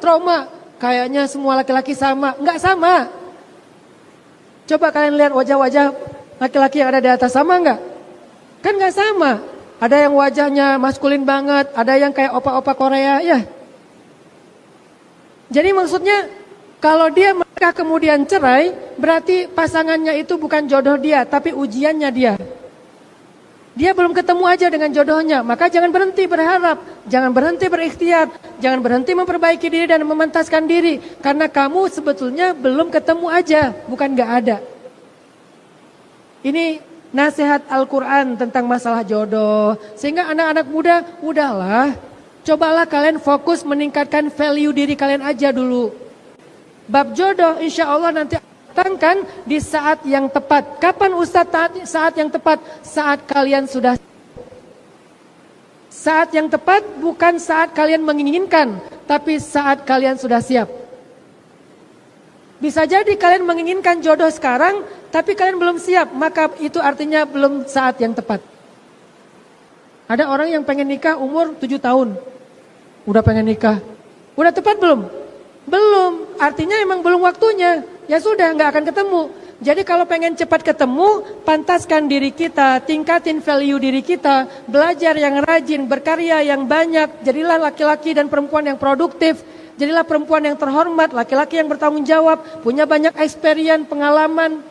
trauma, kayaknya semua laki-laki sama. Nggak sama. Coba kalian lihat wajah-wajah laki-laki yang ada di atas, sama nggak? Kan nggak sama. Ada yang wajahnya maskulin banget, ada yang kayak opa-opa Korea, ya. Jadi maksudnya kalau dia menikah kemudian cerai, berarti pasangannya itu bukan jodoh dia, tapi ujiannya dia. Dia belum ketemu aja dengan jodohnya, maka jangan berhenti berharap, jangan berhenti berikhtiar, jangan berhenti memperbaiki diri dan memantaskan diri. Karena kamu sebetulnya belum ketemu aja, bukan gak ada. Ini nasihat Al-Quran tentang masalah jodoh. Sehingga anak-anak muda, udahlah, cobalah kalian fokus meningkatkan value diri kalian aja dulu. Bab jodoh insya Allah nanti datangkan di saat yang tepat. Kapan Ustadz saat yang tepat? Saat kalian sudah. Saat yang tepat bukan saat kalian menginginkan, tapi saat kalian sudah siap. Bisa jadi kalian menginginkan jodoh sekarang, tapi kalian belum siap, maka itu artinya belum saat yang tepat. Ada orang yang pengen nikah umur 7 tahun. Udah pengen nikah. Udah tepat belum? Belum, artinya emang belum waktunya. Ya sudah, nggak akan ketemu. Jadi kalau pengen cepat ketemu, pantaskan diri kita, tingkatin value diri kita, belajar yang rajin, berkarya yang banyak, jadilah laki-laki dan perempuan yang produktif, jadilah perempuan yang terhormat, laki-laki yang bertanggung jawab, punya banyak experience, pengalaman.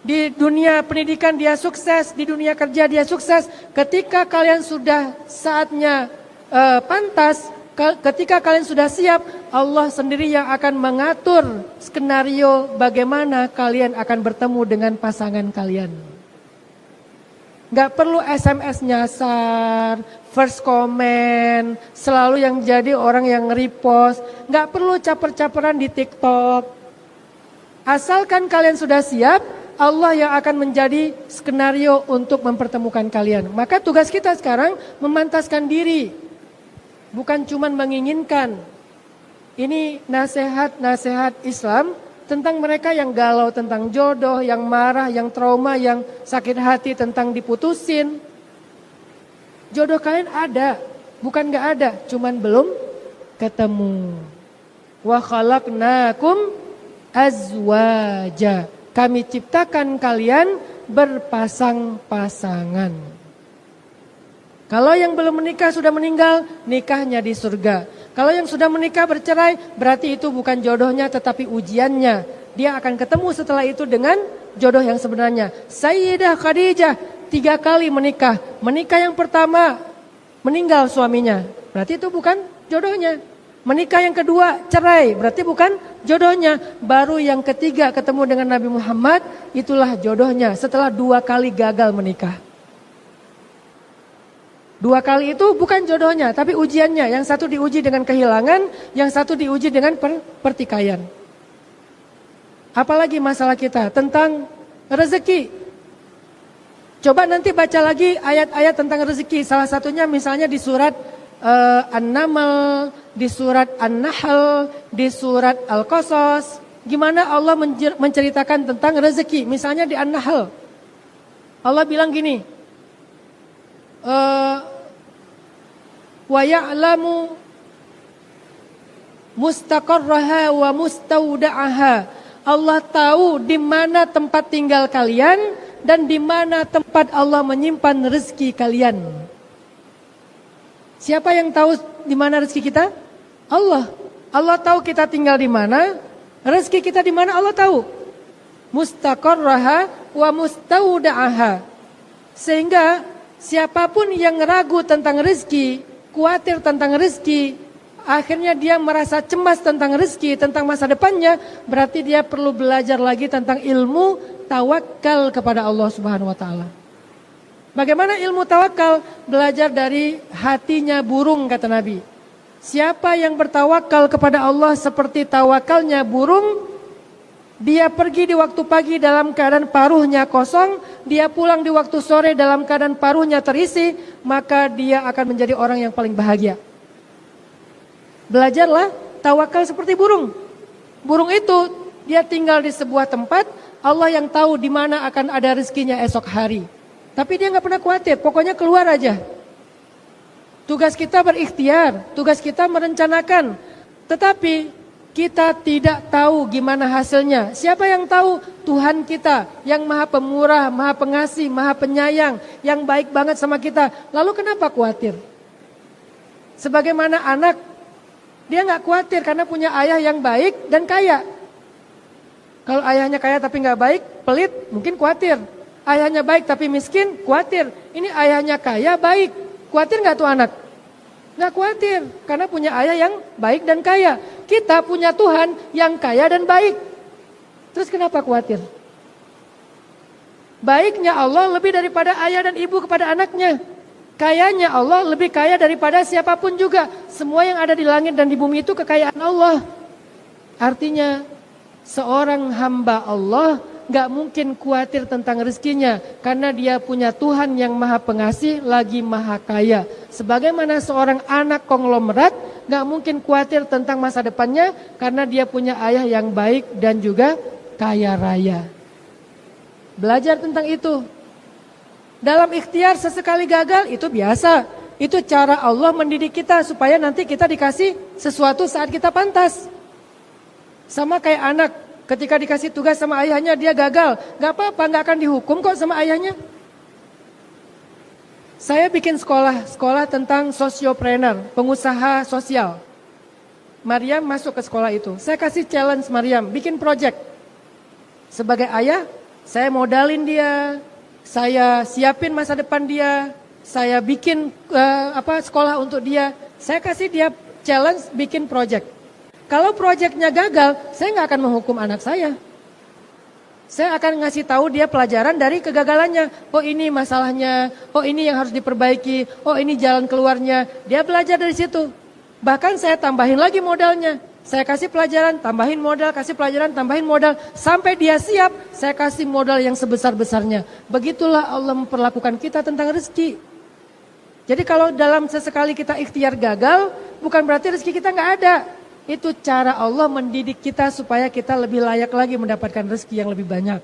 Di dunia pendidikan dia sukses, di dunia kerja dia sukses. Ketika kalian sudah saatnya pantas, Ketika kalian sudah siap, Allah sendiri yang akan mengatur skenario bagaimana kalian akan bertemu dengan pasangan kalian. Gak perlu SMS nyasar, first comment, selalu yang jadi orang yang repost. Gak perlu caper-caperan di TikTok. Asalkan kalian sudah siap, Allah yang akan menjadi skenario untuk mempertemukan kalian. Maka tugas kita sekarang memantaskan diri. Bukan cuma menginginkan. Ini nasihat-nasihat Islam tentang mereka yang galau tentang jodoh, yang marah, yang trauma, yang sakit hati tentang diputusin. Jodoh kalian ada, bukan gak ada, cuman belum ketemu. Wa khalaqnakum azwaja. Kami ciptakan kalian berpasang-pasangan. Kalau yang belum menikah sudah meninggal, nikahnya di surga. Kalau yang sudah menikah bercerai, berarti itu bukan jodohnya tetapi ujiannya. Dia akan ketemu setelah itu dengan jodoh yang sebenarnya. Sayyidah Khadijah 3 kali menikah. Menikah yang pertama, meninggal suaminya. Berarti itu bukan jodohnya. Menikah yang kedua, cerai. Berarti bukan jodohnya. Baru yang ketiga ketemu dengan Nabi Muhammad, itulah jodohnya. Setelah 2 kali gagal menikah. 2 kali itu bukan jodohnya, tapi ujiannya. Yang satu diuji dengan kehilangan, yang satu diuji dengan pertikaian. Apalagi masalah kita tentang rezeki. Coba nanti baca lagi ayat-ayat tentang rezeki. Salah satunya misalnya di surat An-Naml, di surat An-Nahl, di surat Al-Qasas. Gimana Allah menceritakan tentang rezeki. Misalnya di An-Nahl. Allah bilang gini. Wa ya'lamu mustaqarraha wa mustawda'aha. Allah tahu di mana tempat tinggal kalian dan di mana tempat Allah menyimpan rezeki kalian. Siapa yang tahu di mana rezeki kita? Allah. Allah tahu kita tinggal di mana, rezeki kita di mana Allah tahu. Mustaqarraha wa mustawda'aha. Sehingga siapapun yang ragu tentang rezeki, khawatir tentang rezeki, akhirnya dia merasa cemas tentang rezeki, tentang masa depannya, berarti dia perlu belajar lagi tentang ilmu tawakal kepada Allah Subhanahu wa taala. Bagaimana ilmu tawakal? Belajar dari hatinya burung, kata Nabi. Siapa yang bertawakal kepada Allah seperti tawakalnya burung, dia pergi di waktu pagi dalam keadaan paruhnya kosong, dia pulang di waktu sore dalam keadaan paruhnya terisi, maka dia akan menjadi orang yang paling bahagia. Belajarlah tawakal seperti burung. Burung itu dia tinggal di sebuah tempat, Allah yang tahu di mana akan ada rezekinya esok hari. Tapi dia nggak pernah khawatir, pokoknya keluar aja. Tugas kita berikhtiar, tugas kita merencanakan. Tetapi kita tidak tahu gimana hasilnya. Siapa yang tahu? Tuhan kita yang maha pemurah, maha pengasih, maha penyayang, yang baik banget sama kita. Lalu kenapa khawatir? Sebagaimana anak, dia nggak khawatir karena punya ayah yang baik dan kaya. Kalau ayahnya kaya tapi nggak baik, pelit, mungkin khawatir. Ayahnya baik tapi miskin, khawatir. Ini ayahnya kaya, baik. Khawatir nggak tuh anak? Nggak khawatir, karena punya ayah yang baik dan kaya. Kita punya Tuhan yang kaya dan baik. Terus kenapa khawatir? Baiknya Allah lebih daripada ayah dan ibu kepada anaknya. Kayanya Allah lebih kaya daripada siapapun juga. Semua yang ada di langit dan di bumi itu kekayaan Allah. Artinya seorang hamba Allah gak mungkin khawatir tentang rezekinya, karena dia punya Tuhan yang maha pengasih lagi maha kaya. Sebagaimana seorang anak konglomerat gak mungkin khawatir tentang masa depannya, karena dia punya ayah yang baik dan juga kaya raya. Belajar tentang itu. Dalam ikhtiar sesekali gagal itu biasa. Itu cara Allah mendidik kita supaya nanti kita dikasih sesuatu saat kita pantas. Sama kayak anak. Ketika dikasih tugas sama ayahnya dia gagal, gak apa-apa, gak akan dihukum kok sama ayahnya. Saya bikin sekolah tentang sosiopreneur, pengusaha sosial. Maryam masuk ke sekolah itu. Saya kasih challenge Maryam, bikin project. Sebagai ayah, saya modalin dia, saya siapin masa depan dia, saya bikin sekolah untuk dia. Saya kasih dia challenge bikin project. Kalau projectnya gagal, saya nggak akan menghukum anak saya. Saya akan ngasih tahu dia pelajaran dari kegagalannya. Oh ini masalahnya, oh ini yang harus diperbaiki, oh ini jalan keluarnya. Dia belajar dari situ. Bahkan saya tambahin lagi modalnya. Saya kasih pelajaran, tambahin modal, kasih pelajaran, tambahin modal. Sampai dia siap, saya kasih modal yang sebesar-besarnya. Begitulah Allah memperlakukan kita tentang rezeki. Jadi kalau dalam sesekali kita ikhtiar gagal, bukan berarti rezeki kita nggak ada. Itu cara Allah mendidik kita supaya kita lebih layak lagi mendapatkan rezeki yang lebih banyak.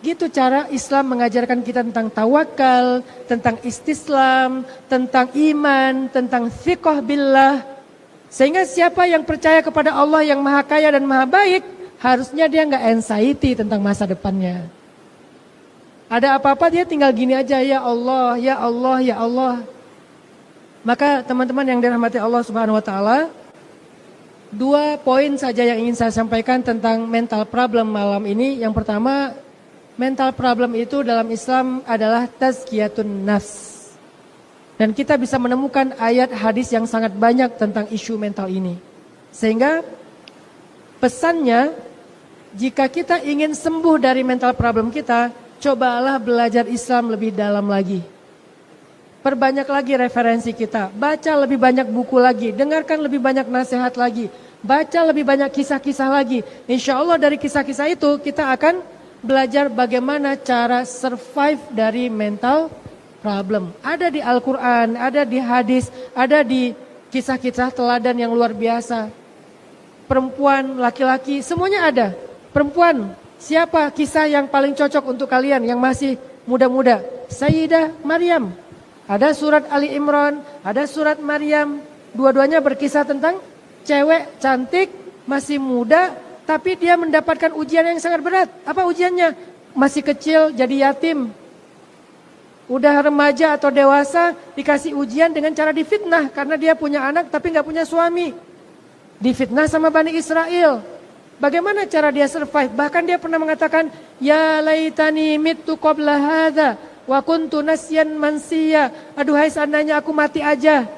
Gitu cara Islam mengajarkan kita tentang tawakal, tentang istislam, tentang iman, tentang thiqah billah. Sehingga siapa yang percaya kepada Allah yang maha kaya dan maha baik, harusnya dia nggak anxiety tentang masa depannya. Ada apa-apa dia tinggal gini aja, ya Allah, ya Allah, ya Allah. Maka teman-teman yang dirahmati Allah Subhanahu wa taala, 2 poin saja yang ingin saya sampaikan tentang mental problem malam ini. Yang pertama, mental problem itu dalam Islam adalah tazkiyatun nafs. Dan kita bisa menemukan ayat hadis yang sangat banyak tentang isu mental ini. Sehingga pesannya, jika kita ingin sembuh dari mental problem kita, cobalah belajar Islam lebih dalam lagi. Perbanyak lagi referensi kita, baca lebih banyak buku lagi, dengarkan lebih banyak nasihat lagi, baca lebih banyak kisah-kisah lagi. Insya Allah dari kisah-kisah itu kita akan belajar bagaimana cara survive dari mental problem. Ada di Al-Quran, ada di hadis, ada di kisah-kisah teladan yang luar biasa. Perempuan, laki-laki, semuanya ada. Perempuan, siapa kisah yang paling cocok untuk kalian yang masih muda-muda? Sayyidah Maryam. Ada surat Ali Imran, ada surat Maryam. Dua-duanya berkisah tentang cewek cantik, masih muda, tapi dia mendapatkan ujian yang sangat berat. Apa ujiannya? Masih kecil jadi yatim. Udah remaja atau dewasa dikasih ujian dengan cara difitnah. Karena dia punya anak tapi gak punya suami. Difitnah sama Bani Israel. Bagaimana cara dia survive? Bahkan dia pernah mengatakan, ya laitani mittu qabla hadha wa kuntu nasyan mansiya. Aduhai seandainya aku mati aja.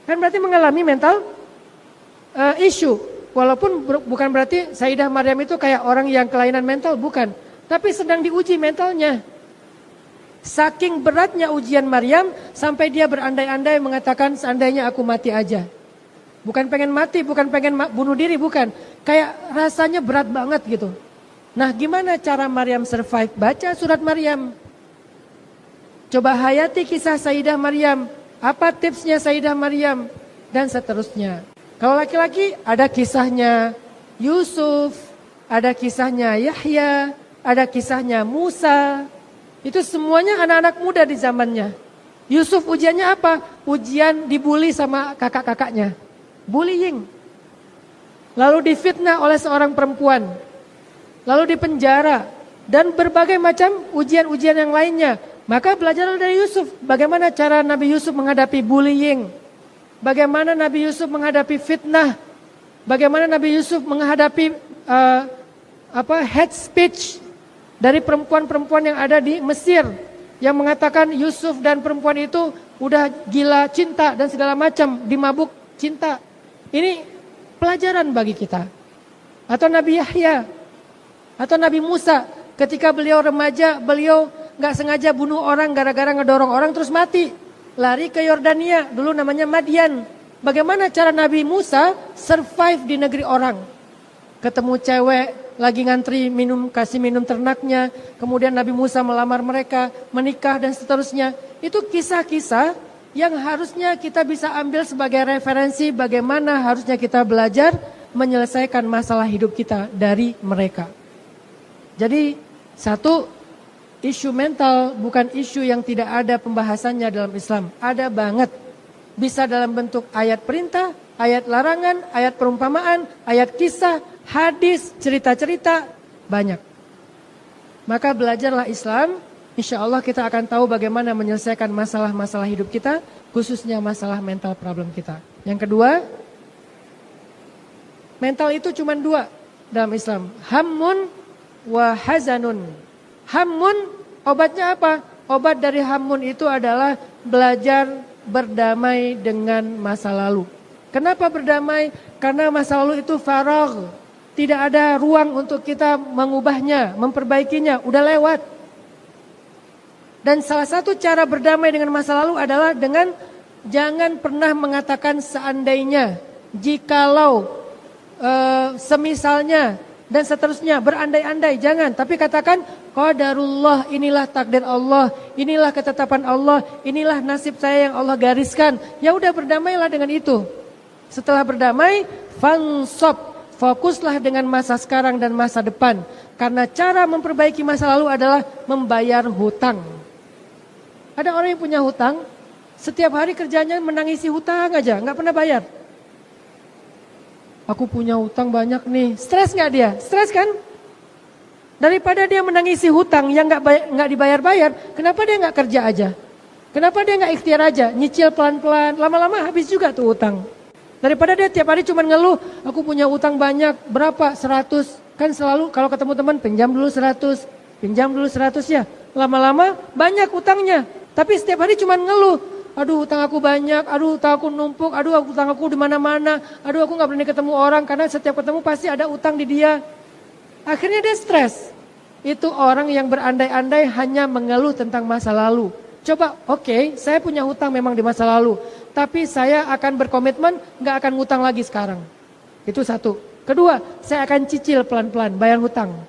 Kan berarti mengalami mental issue. Walaupun bukan berarti Sayyidah Maryam itu kayak orang yang kelainan mental, bukan. Tapi sedang diuji mentalnya. Saking beratnya ujian Maryam sampai dia berandai-andai mengatakan seandainya aku mati aja. Bukan pengen mati, bukan pengen bunuh diri, bukan. Kayak rasanya berat banget gitu. Nah, gimana cara Maryam survive? Baca surat Maryam. Coba hayati kisah Sayyidah Maryam. Apa tipsnya Sayyidah Maryam? Dan seterusnya. Kalau laki-laki ada kisahnya Yusuf, ada kisahnya Yahya, ada kisahnya Musa. Itu semuanya anak-anak muda di zamannya. Yusuf ujiannya apa? Ujian dibully sama kakak-kakaknya. Bullying. Lalu difitnah oleh seorang perempuan. Lalu dipenjara. Dan berbagai macam ujian-ujian yang lainnya. Maka belajarlah dari Yusuf. Bagaimana cara Nabi Yusuf menghadapi bullying. Bagaimana Nabi Yusuf menghadapi fitnah. Bagaimana Nabi Yusuf menghadapi hate speech dari perempuan-perempuan yang ada di Mesir. Yang mengatakan Yusuf dan perempuan itu udah gila cinta dan segala macam. Dimabuk cinta. Ini pelajaran bagi kita. Atau Nabi Yahya. Atau Nabi Musa. Ketika beliau remaja, beliau gak sengaja bunuh orang gara-gara ngedorong orang terus mati. Lari ke Yordania, dulu namanya Madian. Bagaimana cara Nabi Musa survive di negeri orang? Ketemu cewek, lagi ngantri kasih minum ternaknya. Kemudian Nabi Musa melamar mereka, menikah dan seterusnya. Itu kisah-kisah yang harusnya kita bisa ambil sebagai referensi bagaimana harusnya kita belajar menyelesaikan masalah hidup kita dari mereka. Jadi satu, isu mental bukan isu yang tidak ada pembahasannya dalam Islam. Ada banget. Bisa dalam bentuk ayat perintah, ayat larangan, ayat perumpamaan, ayat kisah, hadis, cerita-cerita, banyak. Maka belajarlah Islam, insya Allah kita akan tahu bagaimana menyelesaikan masalah-masalah hidup kita, khususnya masalah mental problem kita. Yang kedua, mental itu cuma 2 dalam Islam. Hammun wa hazanun. Hammun, obatnya apa? Obat dari hammun itu adalah belajar berdamai dengan masa lalu. Kenapa berdamai? Karena masa lalu itu faragh. Tidak ada ruang untuk kita mengubahnya, memperbaikinya, udah lewat. Dan salah satu cara berdamai dengan masa lalu adalah dengan jangan pernah mengatakan seandainya, jikalau, semisalnya, dan seterusnya, berandai-andai, jangan. Tapi katakan, qadarullah, inilah takdir Allah, inilah ketetapan Allah, inilah nasib saya yang Allah gariskan. Ya udah berdamailah dengan itu. Setelah berdamai, fansob, fokuslah dengan masa sekarang dan masa depan. Karena cara memperbaiki masa lalu adalah membayar hutang. Ada orang yang punya hutang, setiap hari kerjanya menangisi hutang aja, nggak pernah bayar. Aku punya hutang banyak nih, stres nggak dia? Stres kan? Daripada dia menangisi hutang yang nggak dibayar-bayar, kenapa dia nggak kerja aja? Kenapa dia nggak ikhtiar aja, nyicil pelan-pelan, lama-lama habis juga tuh hutang. Daripada dia tiap hari cuma ngeluh, aku punya hutang banyak, berapa? 100. Kan selalu kalau ketemu teman, pinjam dulu 100 ya. Lama-lama banyak hutangnya. Tapi setiap hari cuma ngeluh, aduh hutang aku banyak, aduh hutang aku numpuk, aduh hutang aku di mana-mana, aduh aku nggak berani ketemu orang karena setiap ketemu pasti ada utang di dia. Akhirnya dia stres. Itu orang yang berandai-andai hanya mengeluh tentang masa lalu. Coba, oke, saya punya hutang memang di masa lalu, tapi saya akan berkomitmen nggak akan ngutang lagi sekarang. Itu satu. Kedua, saya akan cicil pelan-pelan bayar hutang.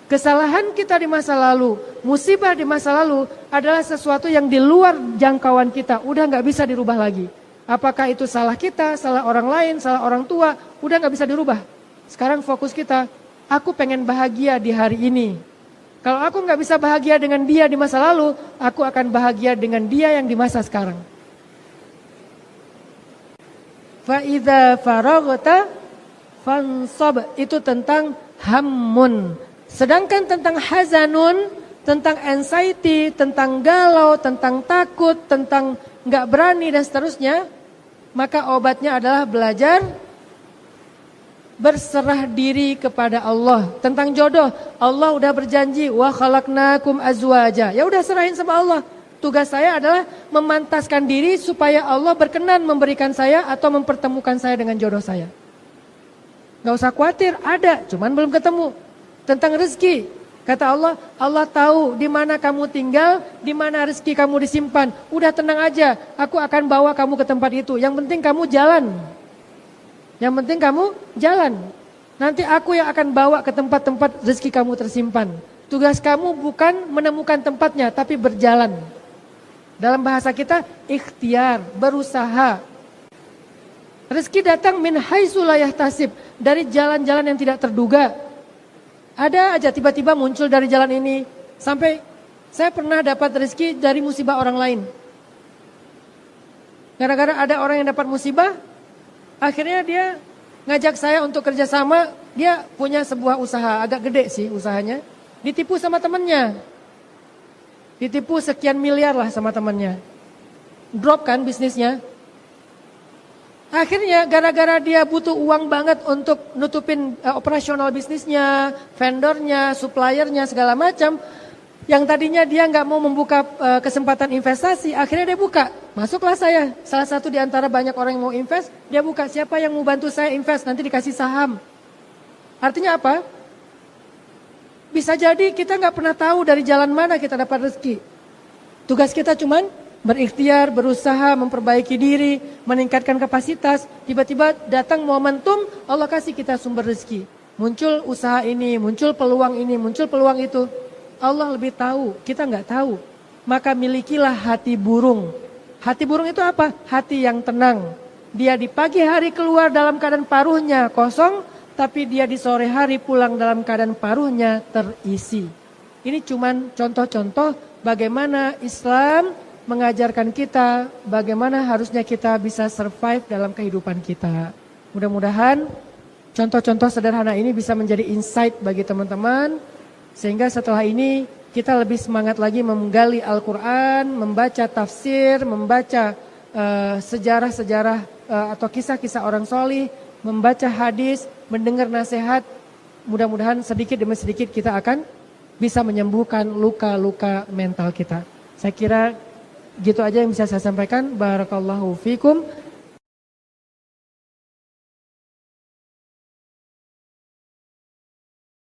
Kesalahan kita di masa lalu, musibah di masa lalu adalah sesuatu yang di luar jangkauan kita, udah nggak bisa dirubah lagi. Apakah itu salah kita, salah orang lain, salah orang tua, udah nggak bisa dirubah. Sekarang fokus kita, aku pengen bahagia di hari ini. Kalau aku nggak bisa bahagia dengan dia di masa lalu, aku akan bahagia dengan dia yang di masa sekarang. Fa idza faraghta fansab, itu tentang hammun. Sedangkan tentang hazanun, tentang anxiety, tentang galau, tentang takut, tentang nggak berani dan seterusnya, maka obatnya adalah belajar berserah diri kepada Allah. Tentang jodoh, Allah udah berjanji, wa khalaqnakum azwaja. Ya udah serahin sama Allah. Tugas saya adalah memantaskan diri supaya Allah berkenan memberikan saya atau mempertemukan saya dengan jodoh saya. Gak usah khawatir, ada, cuman belum ketemu. Tentang rezeki, kata Allah, Allah tahu di mana kamu tinggal, di mana rezeki kamu disimpan. Udah tenang aja, aku akan bawa kamu ke tempat itu. Yang penting kamu jalan. Yang penting kamu jalan. Nanti aku yang akan bawa ke tempat-tempat rezeki kamu tersimpan. Tugas kamu bukan menemukan tempatnya, tapi berjalan. Dalam bahasa kita, ikhtiar, berusaha. Rezeki datang min haitsu la yahtasib, dari jalan-jalan yang tidak terduga. Ada aja tiba-tiba muncul dari jalan ini. Sampai saya pernah dapat rezeki dari musibah orang lain. Gara-gara ada orang yang dapat musibah, akhirnya dia ngajak saya untuk kerjasama. Dia punya sebuah usaha, agak gede sih usahanya. Ditipu sama temennya. Ditipu sekian miliar lah sama temennya. Drop kan bisnisnya. Akhirnya gara-gara dia butuh uang banget untuk nutupin operasional bisnisnya, vendornya, suppliernya segala macam. Yang tadinya dia nggak mau membuka kesempatan investasi, akhirnya dia buka. Masuklah saya, salah satu di antara banyak orang yang mau invest, dia buka siapa yang mau bantu saya invest, nanti dikasih saham. Artinya apa? Bisa jadi kita nggak pernah tahu dari jalan mana kita dapat rezeki. Tugas kita cuman berikhtiar, berusaha, memperbaiki diri, meningkatkan kapasitas. Tiba-tiba datang momentum, Allah kasih kita sumber rezeki. Muncul usaha ini, muncul peluang ini, muncul peluang itu. Allah lebih tahu, kita nggak tahu. Maka milikilah hati burung. Hati burung itu apa? Hati yang tenang. Dia di pagi hari keluar dalam keadaan paruhnya kosong, tapi dia di sore hari pulang dalam keadaan paruhnya terisi. Ini cuman contoh-contoh bagaimana Islam mengajarkan kita bagaimana harusnya kita bisa survive dalam kehidupan kita. Mudah-mudahan contoh-contoh sederhana ini bisa menjadi insight bagi teman-teman. Sehingga setelah ini kita lebih semangat lagi menggali Al-Quran, membaca tafsir, membaca sejarah-sejarah atau kisah-kisah orang solih, membaca hadis, mendengar nasihat. Mudah-mudahan sedikit demi sedikit kita akan bisa menyembuhkan luka-luka mental kita. Saya kira gitu aja yang bisa saya sampaikan. Barakallahu fikum.